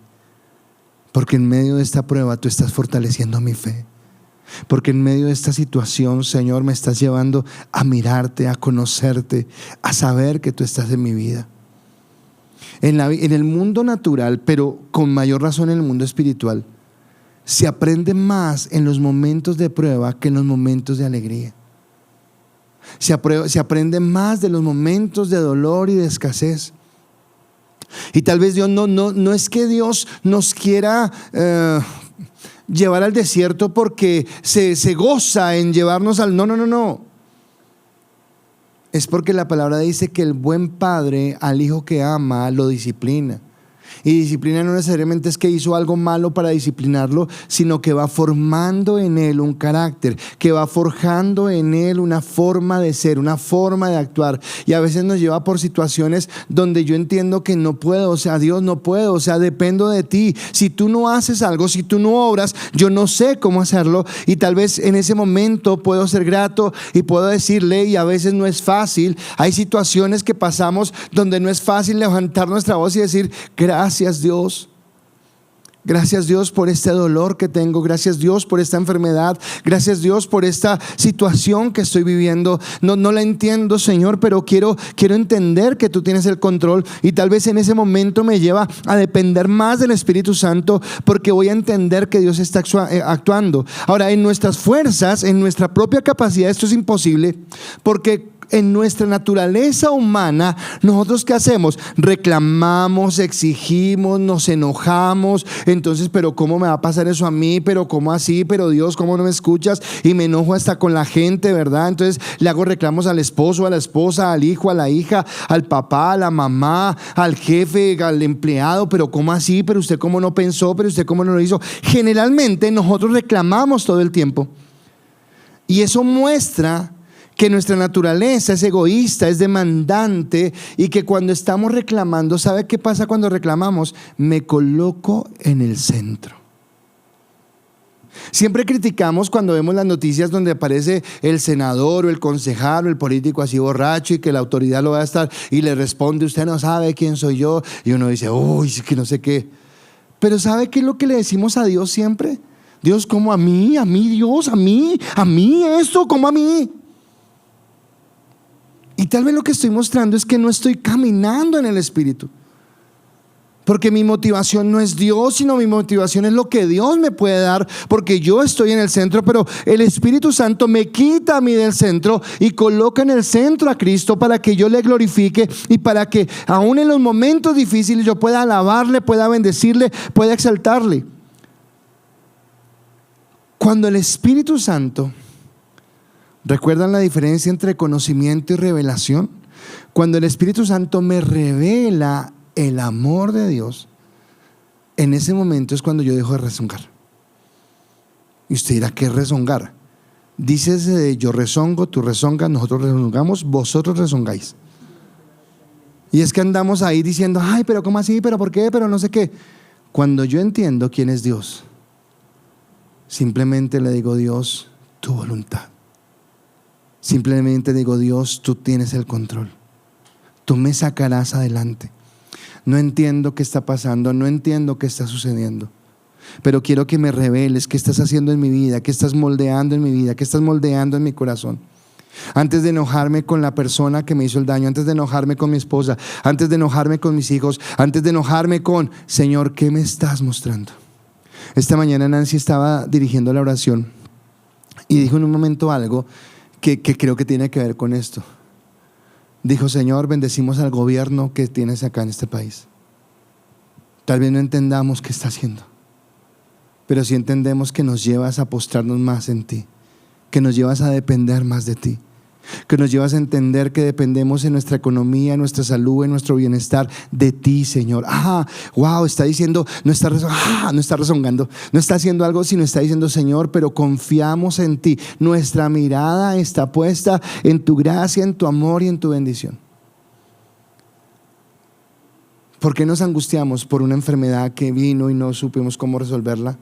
Porque en medio de esta prueba tú estás fortaleciendo mi fe. Porque en medio de esta situación, Señor, me estás llevando a mirarte, a conocerte, a saber que tú estás en mi vida. En el mundo natural, pero con mayor razón en el mundo espiritual, se aprende más en los momentos de prueba que en los momentos de alegría. Se aprende más de los momentos de dolor y de escasez. Y tal vez Dios no es que Dios nos quiera llevar al desierto porque se goza en llevarnos al... No. Es porque la palabra dice que el buen padre al hijo que ama lo disciplina. Y disciplina no necesariamente es que hizo algo malo para disciplinarlo, sino que va formando en él un carácter, que va forjando en él una forma de ser, una forma de actuar. Y a veces nos lleva por situaciones donde yo entiendo que no puedo, o sea, Dios, no puedo, o sea, dependo de ti. Si tú no haces algo, si tú no obras, yo no sé cómo hacerlo. Y tal vez en ese momento puedo ser grato y puedo decirle, y a veces no es fácil. Hay situaciones que pasamos donde no es fácil levantar nuestra voz y decir, gracias Dios. Gracias Dios por este dolor que tengo. Gracias Dios por esta enfermedad. Gracias Dios por esta situación que estoy viviendo. No la entiendo, Señor, pero quiero entender que tú tienes el control. Y tal vez en ese momento me lleva a depender más del Espíritu Santo, porque voy a entender que Dios está actuando. Ahora, en nuestras fuerzas, en nuestra propia capacidad, esto es imposible, porque en nuestra naturaleza humana, nosotros ¿qué hacemos? Reclamamos, exigimos, nos enojamos. Entonces, pero ¿cómo me va a pasar eso a mí? Pero ¿cómo así? Pero Dios, ¿cómo no me escuchas? Y me enojo hasta con la gente, ¿verdad? Entonces le hago reclamos al esposo, a la esposa, al hijo, a la hija, al papá, a la mamá, al jefe, al empleado. Pero ¿cómo así? Pero usted ¿cómo no pensó? Pero usted ¿cómo no lo hizo? Generalmente nosotros reclamamos todo el tiempo. Y eso muestra que nuestra naturaleza es egoísta, es demandante, y que cuando estamos reclamando, ¿sabe qué pasa cuando reclamamos? Me coloco en el centro. Siempre criticamos cuando vemos las noticias donde aparece el senador o el concejal o el político así borracho y que la autoridad lo va a estar y le responde, usted no sabe quién soy yo, y uno dice, uy, que no sé qué. Pero ¿sabe qué es lo que le decimos a Dios siempre? Dios, ¿cómo a mí? A mí, Dios, a mí esto, ¿cómo a mí? Y tal vez lo que estoy mostrando es que no estoy caminando en el Espíritu, porque mi motivación no es Dios, sino mi motivación es lo que Dios me puede dar, porque yo estoy en el centro, pero el Espíritu Santo me quita a mí del centro y coloca en el centro a Cristo para que yo le glorifique y para que aún en los momentos difíciles yo pueda alabarle, pueda bendecirle, pueda exaltarle. Cuando el Espíritu Santo, ¿recuerdan la diferencia entre conocimiento y revelación? Cuando el Espíritu Santo me revela el amor de Dios, en ese momento es cuando yo dejo de rezongar. Y usted dirá, ¿qué es rezongar? Dícese de yo rezongo, tú rezongas, nosotros rezongamos, vosotros rezongáis. Y es que andamos ahí diciendo, ay, pero ¿cómo así? ¿Pero por qué? ¿Pero no sé qué? Cuando yo entiendo quién es Dios, simplemente le digo, Dios, tu voluntad. Simplemente digo, Dios, tú tienes el control. Tú me sacarás adelante. No entiendo qué está pasando, no entiendo qué está sucediendo, pero quiero que me reveles qué estás haciendo en mi vida, qué estás moldeando en mi vida, qué estás moldeando en mi corazón. Antes de enojarme con la persona que me hizo el daño, antes de enojarme con mi esposa, antes de enojarme con mis hijos, antes de enojarme con, Señor, ¿qué me estás mostrando? Esta mañana Nancy estaba dirigiendo la oración y dijo en un momento algo que creo que tiene que ver con esto. Dijo, Señor, bendecimos al gobierno que tienes acá en este país. Tal vez no entendamos qué está haciendo, pero sí entendemos que nos llevas a postrarnos más en ti, que nos llevas a depender más de ti, que nos llevas a entender que dependemos en nuestra economía, en nuestra salud, en nuestro bienestar de ti, Señor. Wow, está diciendo, no está rezongando, no está haciendo algo, sino está diciendo, Señor, pero confiamos en ti. Nuestra mirada está puesta en tu gracia, en tu amor y en tu bendición. ¿Por qué nos angustiamos por una enfermedad que vino y no supimos cómo resolverla?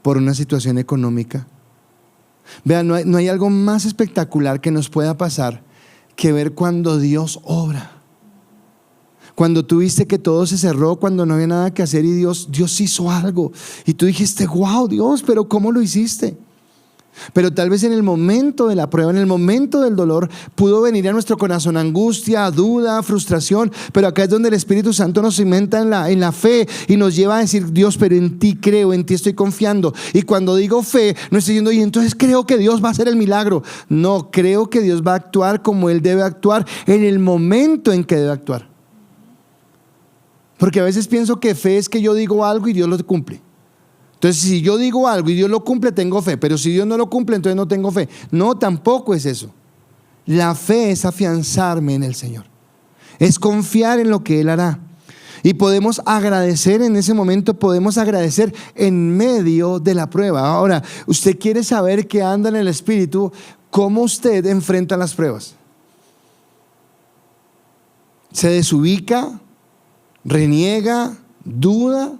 ¿Por una situación económica? Vean, no hay algo más espectacular que nos pueda pasar que ver cuando Dios obra. Cuando tú viste que todo se cerró, cuando no había nada que hacer y Dios hizo algo. Y tú dijiste, wow, Dios, pero ¿cómo lo hiciste? Pero tal vez en el momento de la prueba, en el momento del dolor, pudo venir a nuestro corazón angustia, duda, frustración. Pero acá es donde el Espíritu Santo nos cimenta en la fe y nos lleva a decir, Dios, pero en ti creo, en ti estoy confiando. Y cuando digo fe, no estoy diciendo, y entonces creo que Dios va a hacer el milagro. No, creo que Dios va a actuar como Él debe actuar en el momento en que debe actuar. Porque a veces pienso que fe es que yo digo algo y Dios lo cumple. Entonces, si yo digo algo y Dios lo cumple, tengo fe. Pero si Dios no lo cumple, entonces no tengo fe. No, tampoco es eso. La fe es afianzarme en el Señor. Es confiar en lo que Él hará. Y podemos agradecer en ese momento, podemos agradecer en medio de la prueba. Ahora, usted quiere saber que anda en el Espíritu, ¿cómo usted enfrenta las pruebas? ¿Se desubica? ¿Reniega? ¿Duda?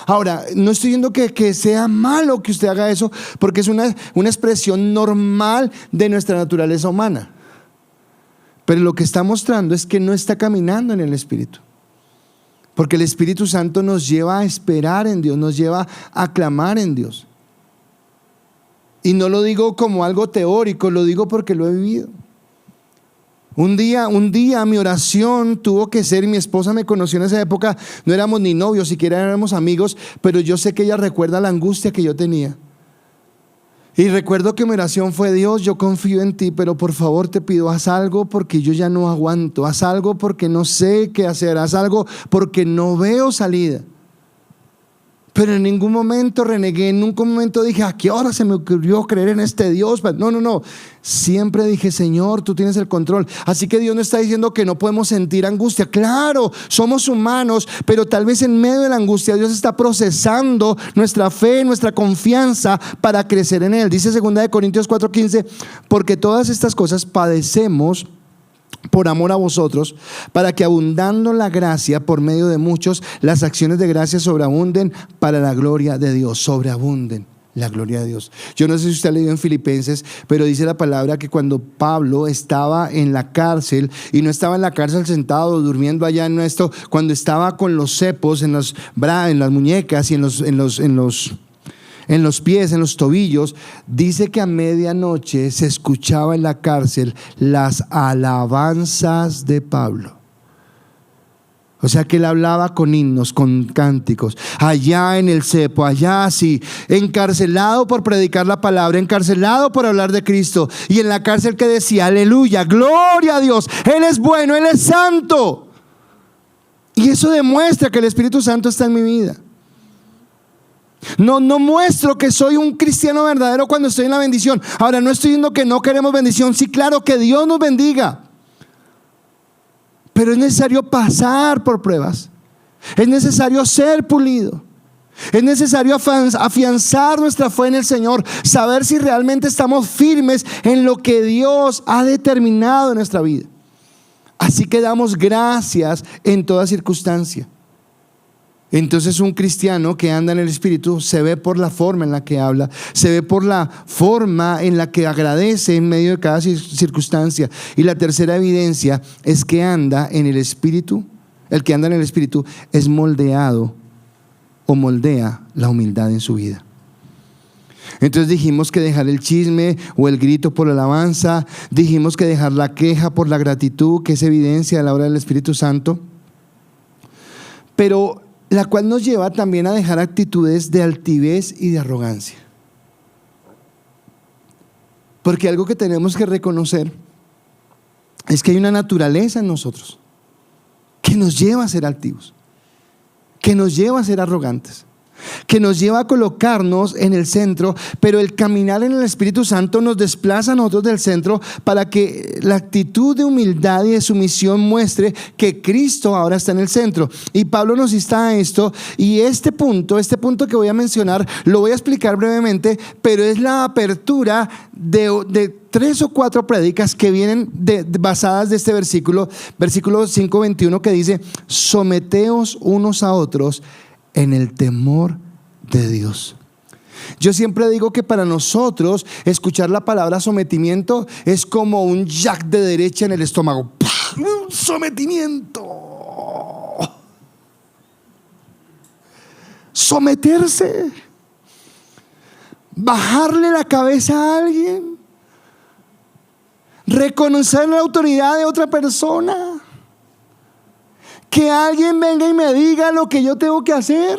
Ahora, no estoy diciendo que sea malo que usted haga eso, porque es una expresión normal de nuestra naturaleza humana. Pero lo que está mostrando es que no está caminando en el Espíritu. Porque el Espíritu Santo nos lleva a esperar en Dios, nos lleva a clamar en Dios. Y no lo digo como algo teórico, lo digo porque lo he vivido. Un día mi oración tuvo que ser, y mi esposa me conoció en esa época, no éramos ni novios, siquiera éramos amigos, pero yo sé que ella recuerda la angustia que yo tenía. Y recuerdo que mi oración fue: Dios, yo confío en ti, pero por favor te pido, haz algo porque yo ya no aguanto, haz algo porque no sé qué hacer, haz algo porque no veo salida. Pero en ningún momento renegué, en ningún momento dije: ¿a qué hora se me ocurrió creer en este Dios? No. Siempre dije: Señor, tú tienes el control. Así que Dios no está diciendo que no podemos sentir angustia. Claro, somos humanos, pero tal vez en medio de la angustia Dios está procesando nuestra fe, nuestra confianza para crecer en Él. Dice 2 Corintios 4:15: porque todas estas cosas padecemos por amor a vosotros, para que abundando la gracia por medio de muchos, las acciones de gracia sobreabunden para la gloria de Dios. Sobreabunden la gloria de Dios. Yo no sé si usted ha leído en Filipenses, pero dice la palabra que cuando Pablo estaba en la cárcel, y no estaba en la cárcel sentado durmiendo allá en esto, cuando estaba con los cepos en las muñecas y en los pies, en los tobillos, dice que a medianoche se escuchaba en la cárcel las alabanzas de Pablo. O sea que él hablaba con himnos, con cánticos, allá en el cepo, allá así, encarcelado por predicar la palabra, encarcelado por hablar de Cristo, y en la cárcel que decía: aleluya, gloria a Dios, Él es bueno, Él es santo. Y eso demuestra que el Espíritu Santo está en mi vida. No muestro que soy un cristiano verdadero cuando estoy en la bendición. Ahora, no estoy diciendo que no queremos bendición. Sí, claro, que Dios nos bendiga. Pero es necesario pasar por pruebas. Es necesario ser pulido. Es necesario afianzar nuestra fe en el Señor. Saber si realmente estamos firmes en lo que Dios ha determinado en nuestra vida. Así que damos gracias en toda circunstancia. Entonces un cristiano que anda en el Espíritu se ve por la forma en la que habla, se ve por la forma en la que agradece en medio de cada circunstancia. Y la tercera evidencia es que anda en el Espíritu. El que anda en el Espíritu es moldeado o moldea la humildad en su vida. Entonces dijimos que dejar el chisme o el grito por la alabanza, dijimos que dejar la queja por la gratitud, que es evidencia de la obra del Espíritu Santo, pero la cual nos lleva también a dejar actitudes de altivez y de arrogancia. Porque algo que tenemos que reconocer es que hay una naturaleza en nosotros que nos lleva a ser altivos, que nos lleva a ser arrogantes, que nos lleva a colocarnos en el centro, pero el caminar en el Espíritu Santo nos desplaza a nosotros del centro para que la actitud de humildad y de sumisión muestre que Cristo ahora está en el centro. Y Pablo nos insta a esto, y este punto que voy a mencionar lo voy a explicar brevemente, pero es la apertura de 3 o 4 prédicas que vienen basadas de este versículo 5:21, que dice: someteos unos a otros en el temor de Dios. Yo siempre digo que para nosotros escuchar la palabra sometimiento es como un jack de derecha en el estómago. ¡Un sometimiento! Someterse, bajarle la cabeza a alguien, reconocer la autoridad de otra persona, que alguien venga y me diga lo que yo tengo que hacer,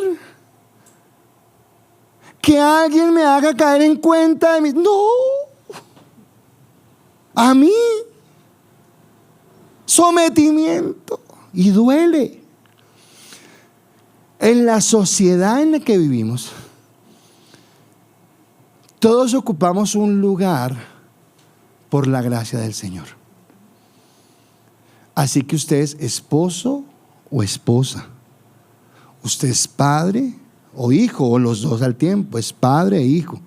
que alguien me haga caer en cuenta de mí. No, a mí sometimiento, y duele. En la sociedad en la que vivimos, todos ocupamos un lugar por la gracia del Señor. Así que usted es esposo o esposa, Usted es padre o hijo, o los dos al tiempo, es padre e hijo.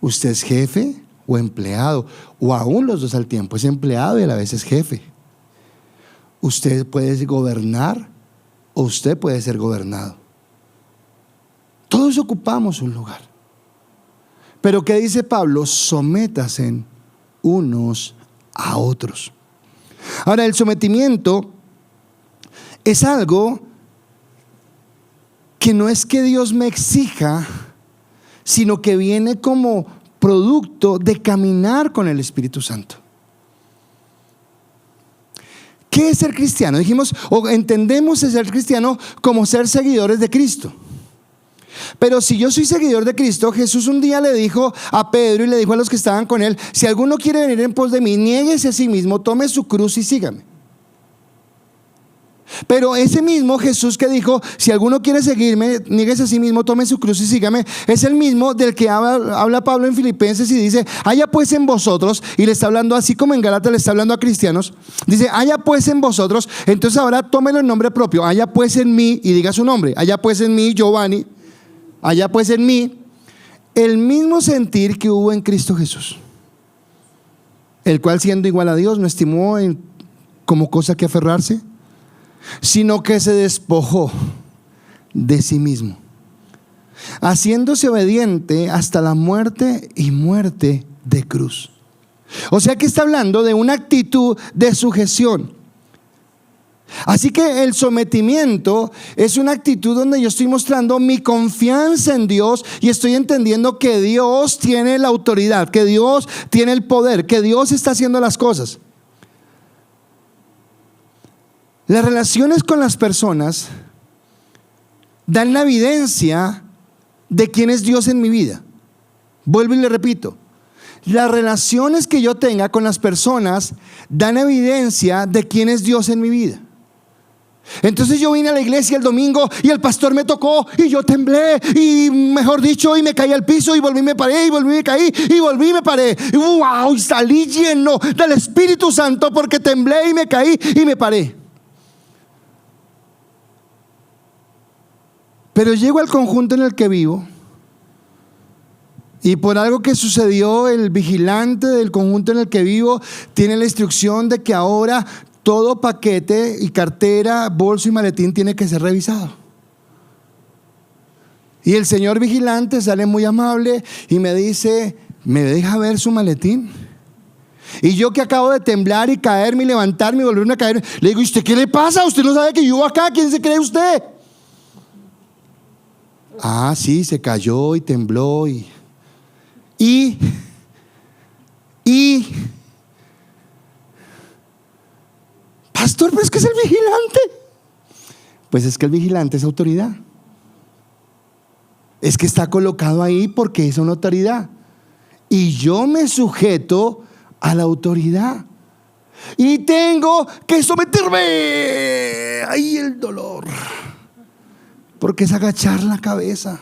Usted es jefe o empleado, o aún los dos al tiempo, es empleado y a la vez es jefe. Usted puede gobernar o usted puede ser gobernado. Todos ocupamos un lugar. Pero ¿qué dice Pablo? Sométase unos a otros. Ahora, el sometimiento es algo que no es que Dios me exija, sino que viene como producto de caminar con el Espíritu Santo. ¿Qué es ser cristiano? Dijimos, o entendemos el ser cristiano como ser seguidores de Cristo. Pero si yo soy seguidor de Cristo, Jesús un día le dijo a Pedro y le dijo a los que estaban con él: si alguno quiere venir en pos de mí, niéguese a sí mismo, tome su cruz y sígame. Pero ese mismo Jesús que dijo: si alguno quiere seguirme, niéguese a sí mismo, tome su cruz y sígame, es el mismo del que habla Pablo en Filipenses y dice: haya pues en vosotros, y le está hablando así como en Gálatas le está hablando a cristianos, dice: haya pues en vosotros. Entonces ahora tómelo en nombre propio: haya pues en mí, y diga su nombre: haya pues en mí, Giovanni, haya pues en mí el mismo sentir que hubo en Cristo Jesús, el cual, siendo igual a Dios, no estimó como cosa que aferrarse, sino que se despojó de sí mismo, haciéndose obediente hasta la muerte, y muerte de cruz. O sea que está hablando de una actitud de sujeción. Así que el sometimiento es una actitud donde yo estoy mostrando mi confianza en Dios y estoy entendiendo que Dios tiene la autoridad, que Dios tiene el poder, que Dios está haciendo las cosas. Las relaciones con las personas dan la evidencia de quién es Dios en mi vida. Vuelvo y le repito: las relaciones que yo tenga con las personas dan evidencia de quién es Dios en mi vida. Entonces yo vine a la iglesia el domingo y el pastor me tocó y yo temblé, y mejor dicho, y me caí al piso y volví, me paré, y volví, me caí y volví, me paré. Y wow, y salí lleno del Espíritu Santo porque temblé y me caí y me paré. Pero llego al conjunto en el que vivo y por algo que sucedió, el vigilante del conjunto en el que vivo tiene la instrucción de que ahora todo paquete y cartera, bolso y maletín tiene que ser revisado. Y el señor vigilante sale muy amable y me dice: ¿me deja ver su maletín? Y yo, que acabo de temblar y caerme y levantarme y volverme a caer, le digo: ¿y usted qué le pasa? ¿Usted no sabe que yo vivo acá? ¿Quién se cree usted? Ah, sí, se cayó y tembló y pastor, pero es que es el vigilante. Pues es que el vigilante es autoridad. Es que está colocado ahí porque es una autoridad. Y yo me sujeto a la autoridad. Y tengo que someterme. Ahí el dolor. Porque es agachar la cabeza.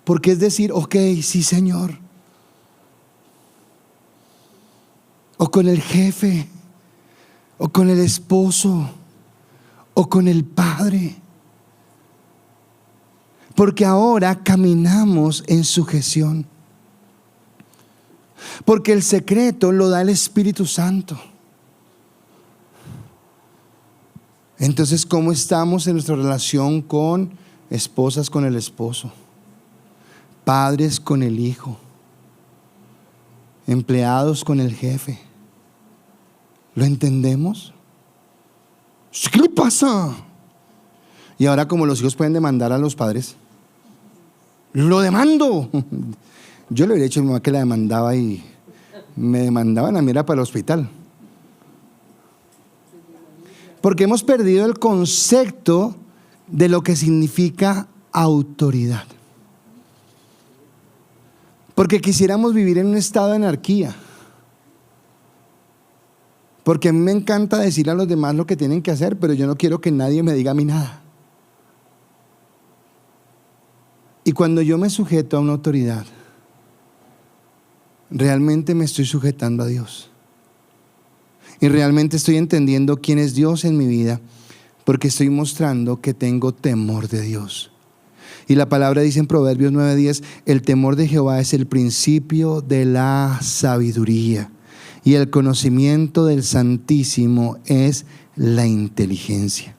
Porque es decir: ok, sí, Señor. O con el jefe, o con el esposo, o con el padre. Porque ahora caminamos en sujeción. Porque el secreto lo da el Espíritu Santo. Entonces, ¿cómo estamos en nuestra relación con esposas con el esposo, padres con el hijo, empleados con el jefe? ¿Lo entendemos? ¿Qué le pasa? Y ahora, como los hijos pueden demandar a los padres, lo demando. Yo le hubiera dicho a mi mamá que la demandaba y me demandaban a mí, era para el hospital. Porque hemos perdido el concepto de lo que significa autoridad. Porque quisiéramos vivir en un estado de anarquía. Porque a mí me encanta decir a los demás lo que tienen que hacer, pero yo no quiero que nadie me diga a mí nada. Y cuando yo me sujeto a una autoridad, realmente me estoy sujetando a Dios. Y realmente estoy entendiendo quién es Dios en mi vida, porque estoy mostrando que tengo temor de Dios. Y la palabra dice en Proverbios 9:10, el temor de Jehová es el principio de la sabiduría, y el conocimiento del Santísimo es la inteligencia.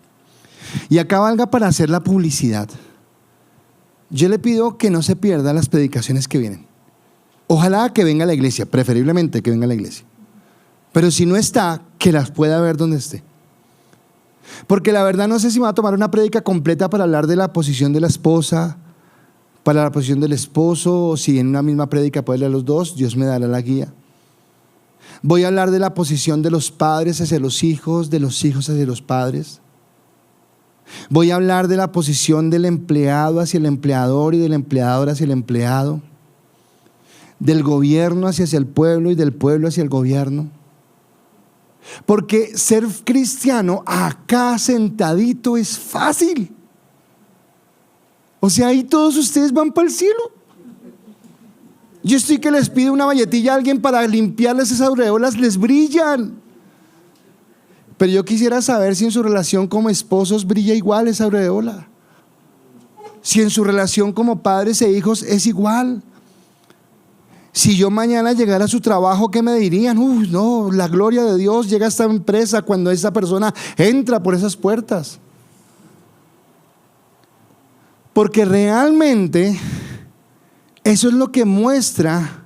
Y acá valga para hacer la publicidad. Yo le pido que no se pierda las predicaciones que vienen. Ojalá que venga a la iglesia, preferiblemente que venga a la iglesia. Pero si no está, que las pueda ver donde esté. Porque la verdad no sé si me va a tomar una prédica completa para hablar de la posición de la esposa, para la posición del esposo, o si en una misma prédica puedo leer los dos, Dios me dará la guía. Voy a hablar de la posición de los padres hacia los hijos, de los hijos hacia los padres. Voy a hablar de la posición del empleado hacia el empleador y del empleador hacia el empleado, del gobierno hacia el pueblo y del pueblo hacia el gobierno. Porque ser cristiano acá sentadito es fácil. O sea, ahí todos ustedes van para el cielo. Yo estoy que les pido una valletilla a alguien para limpiarles esas aureolas, les brillan. Pero yo quisiera saber si en su relación como esposos brilla igual esa aureola. Si en su relación como padres e hijos es igual. Si yo mañana llegara a su trabajo, ¿qué me dirían? No, la gloria de Dios llega a esta empresa cuando esa persona entra por esas puertas. Porque realmente eso es lo que muestra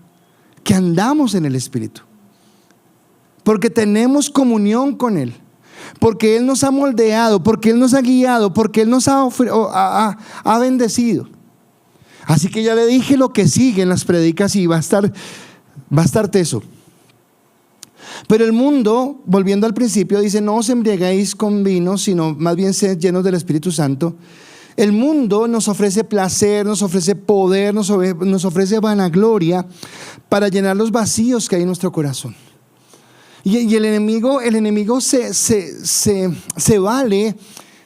que andamos en el Espíritu. Porque tenemos comunión con Él. Porque Él nos ha moldeado, porque Él nos ha guiado, porque Él nos ha bendecido. Así que ya le dije lo que sigue en las predicas y va a estar teso. Pero el mundo, volviendo al principio, dice: no os embriaguéis con vino, sino más bien sed llenos del Espíritu Santo. El mundo nos ofrece placer, nos ofrece poder, nos ofrece vanagloria para llenar los vacíos que hay en nuestro corazón. Y el enemigo se vale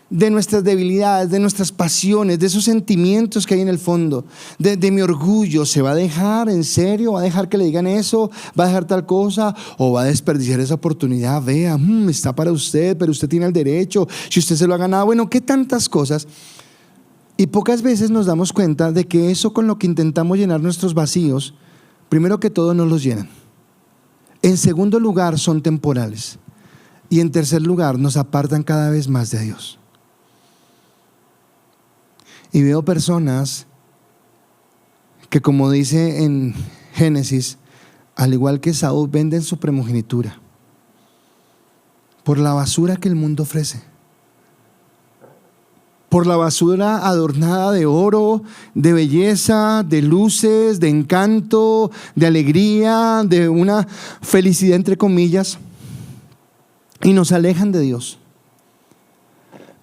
de nuestras debilidades, de nuestras pasiones, de esos sentimientos que hay en el fondo, de mi orgullo. ¿Se va a dejar en serio? ¿Va a dejar que le digan eso? ¿Va a dejar tal cosa? ¿O va a desperdiciar esa oportunidad? Vea, está para usted, pero usted tiene el derecho, si usted se lo ha ganado. Bueno, ¿qué tantas cosas? Y pocas veces nos damos cuenta de que eso con lo que intentamos llenar nuestros vacíos, primero que todo no los llenan. En segundo lugar, son temporales. Y en tercer lugar, nos apartan cada vez más de Dios. Y veo personas que, como dice en Génesis, al igual que Esaú, venden su primogenitura por la basura que el mundo ofrece, por la basura adornada de oro, de belleza, de luces, de encanto, de alegría, de una felicidad entre comillas, y nos alejan de Dios.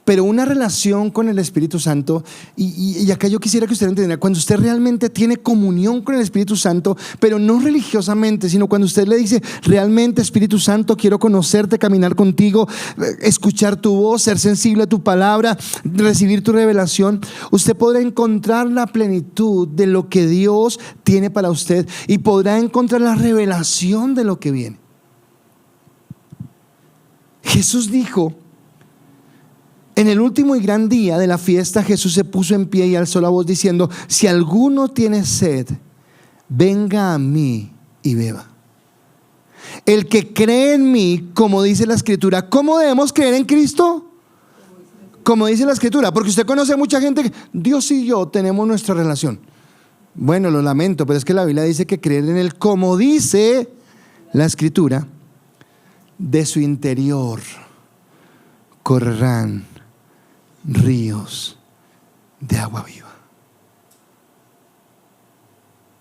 Pero una relación con el Espíritu Santo, y acá yo quisiera que usted entendiera, cuando usted realmente tiene comunión con el Espíritu Santo, pero no religiosamente, sino cuando usted le dice: realmente, Espíritu Santo, quiero conocerte, caminar contigo, escuchar tu voz, ser sensible a tu palabra, recibir tu revelación, usted podrá encontrar la plenitud de lo que Dios tiene para usted y podrá encontrar la revelación de lo que viene. Jesús dijo: en el último y gran día de la fiesta, Jesús se puso en pie y alzó la voz diciendo: si alguno tiene sed, venga a mí y beba. El que cree en mí, como dice la Escritura. ¿Cómo debemos creer en Cristo? Como dice la Escritura. Porque usted conoce a mucha gente que Dios y yo tenemos nuestra relación. Bueno, lo lamento, pero es que la Biblia dice que creer en Él, como dice la Escritura, de su interior correrán ríos de agua viva.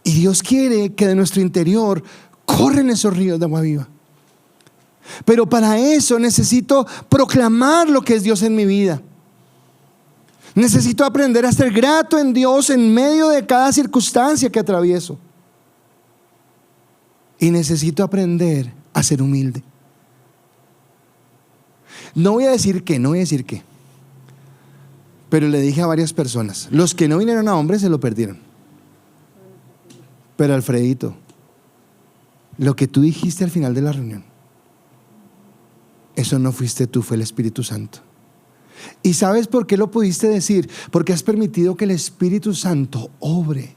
Y Dios quiere que de nuestro interior corren esos ríos de agua viva. Pero para eso necesito proclamar lo que es Dios en mi vida. Necesito aprender a ser grato en Dios en medio de cada circunstancia que atravieso. Y necesito aprender a ser humilde. No voy a decir qué. Pero le dije a varias personas: los que no vinieron a hombres se lo perdieron. Pero Alfredito, lo que tú dijiste al final de la reunión, eso no fuiste tú, fue el Espíritu Santo. ¿Y sabes por qué lo pudiste decir? Porque has permitido que el Espíritu Santo obre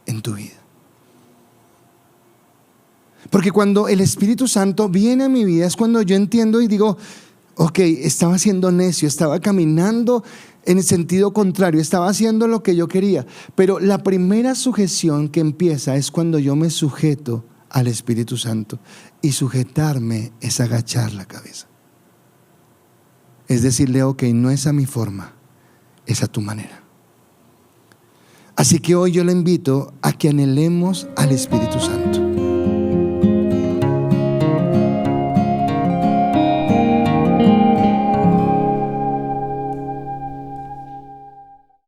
en tu vida. Porque cuando el Espíritu Santo viene a mi vida es cuando yo entiendo y digo, ok, estaba siendo necio, estaba caminando en el sentido contrario, estaba haciendo lo que yo quería. Pero la primera sujeción que empieza es cuando yo me sujeto al Espíritu Santo. Y sujetarme es agachar la cabeza. Es decirle, ok, no es a mi forma, es a tu manera. Así que hoy yo le invito a que anhelemos al Espíritu Santo.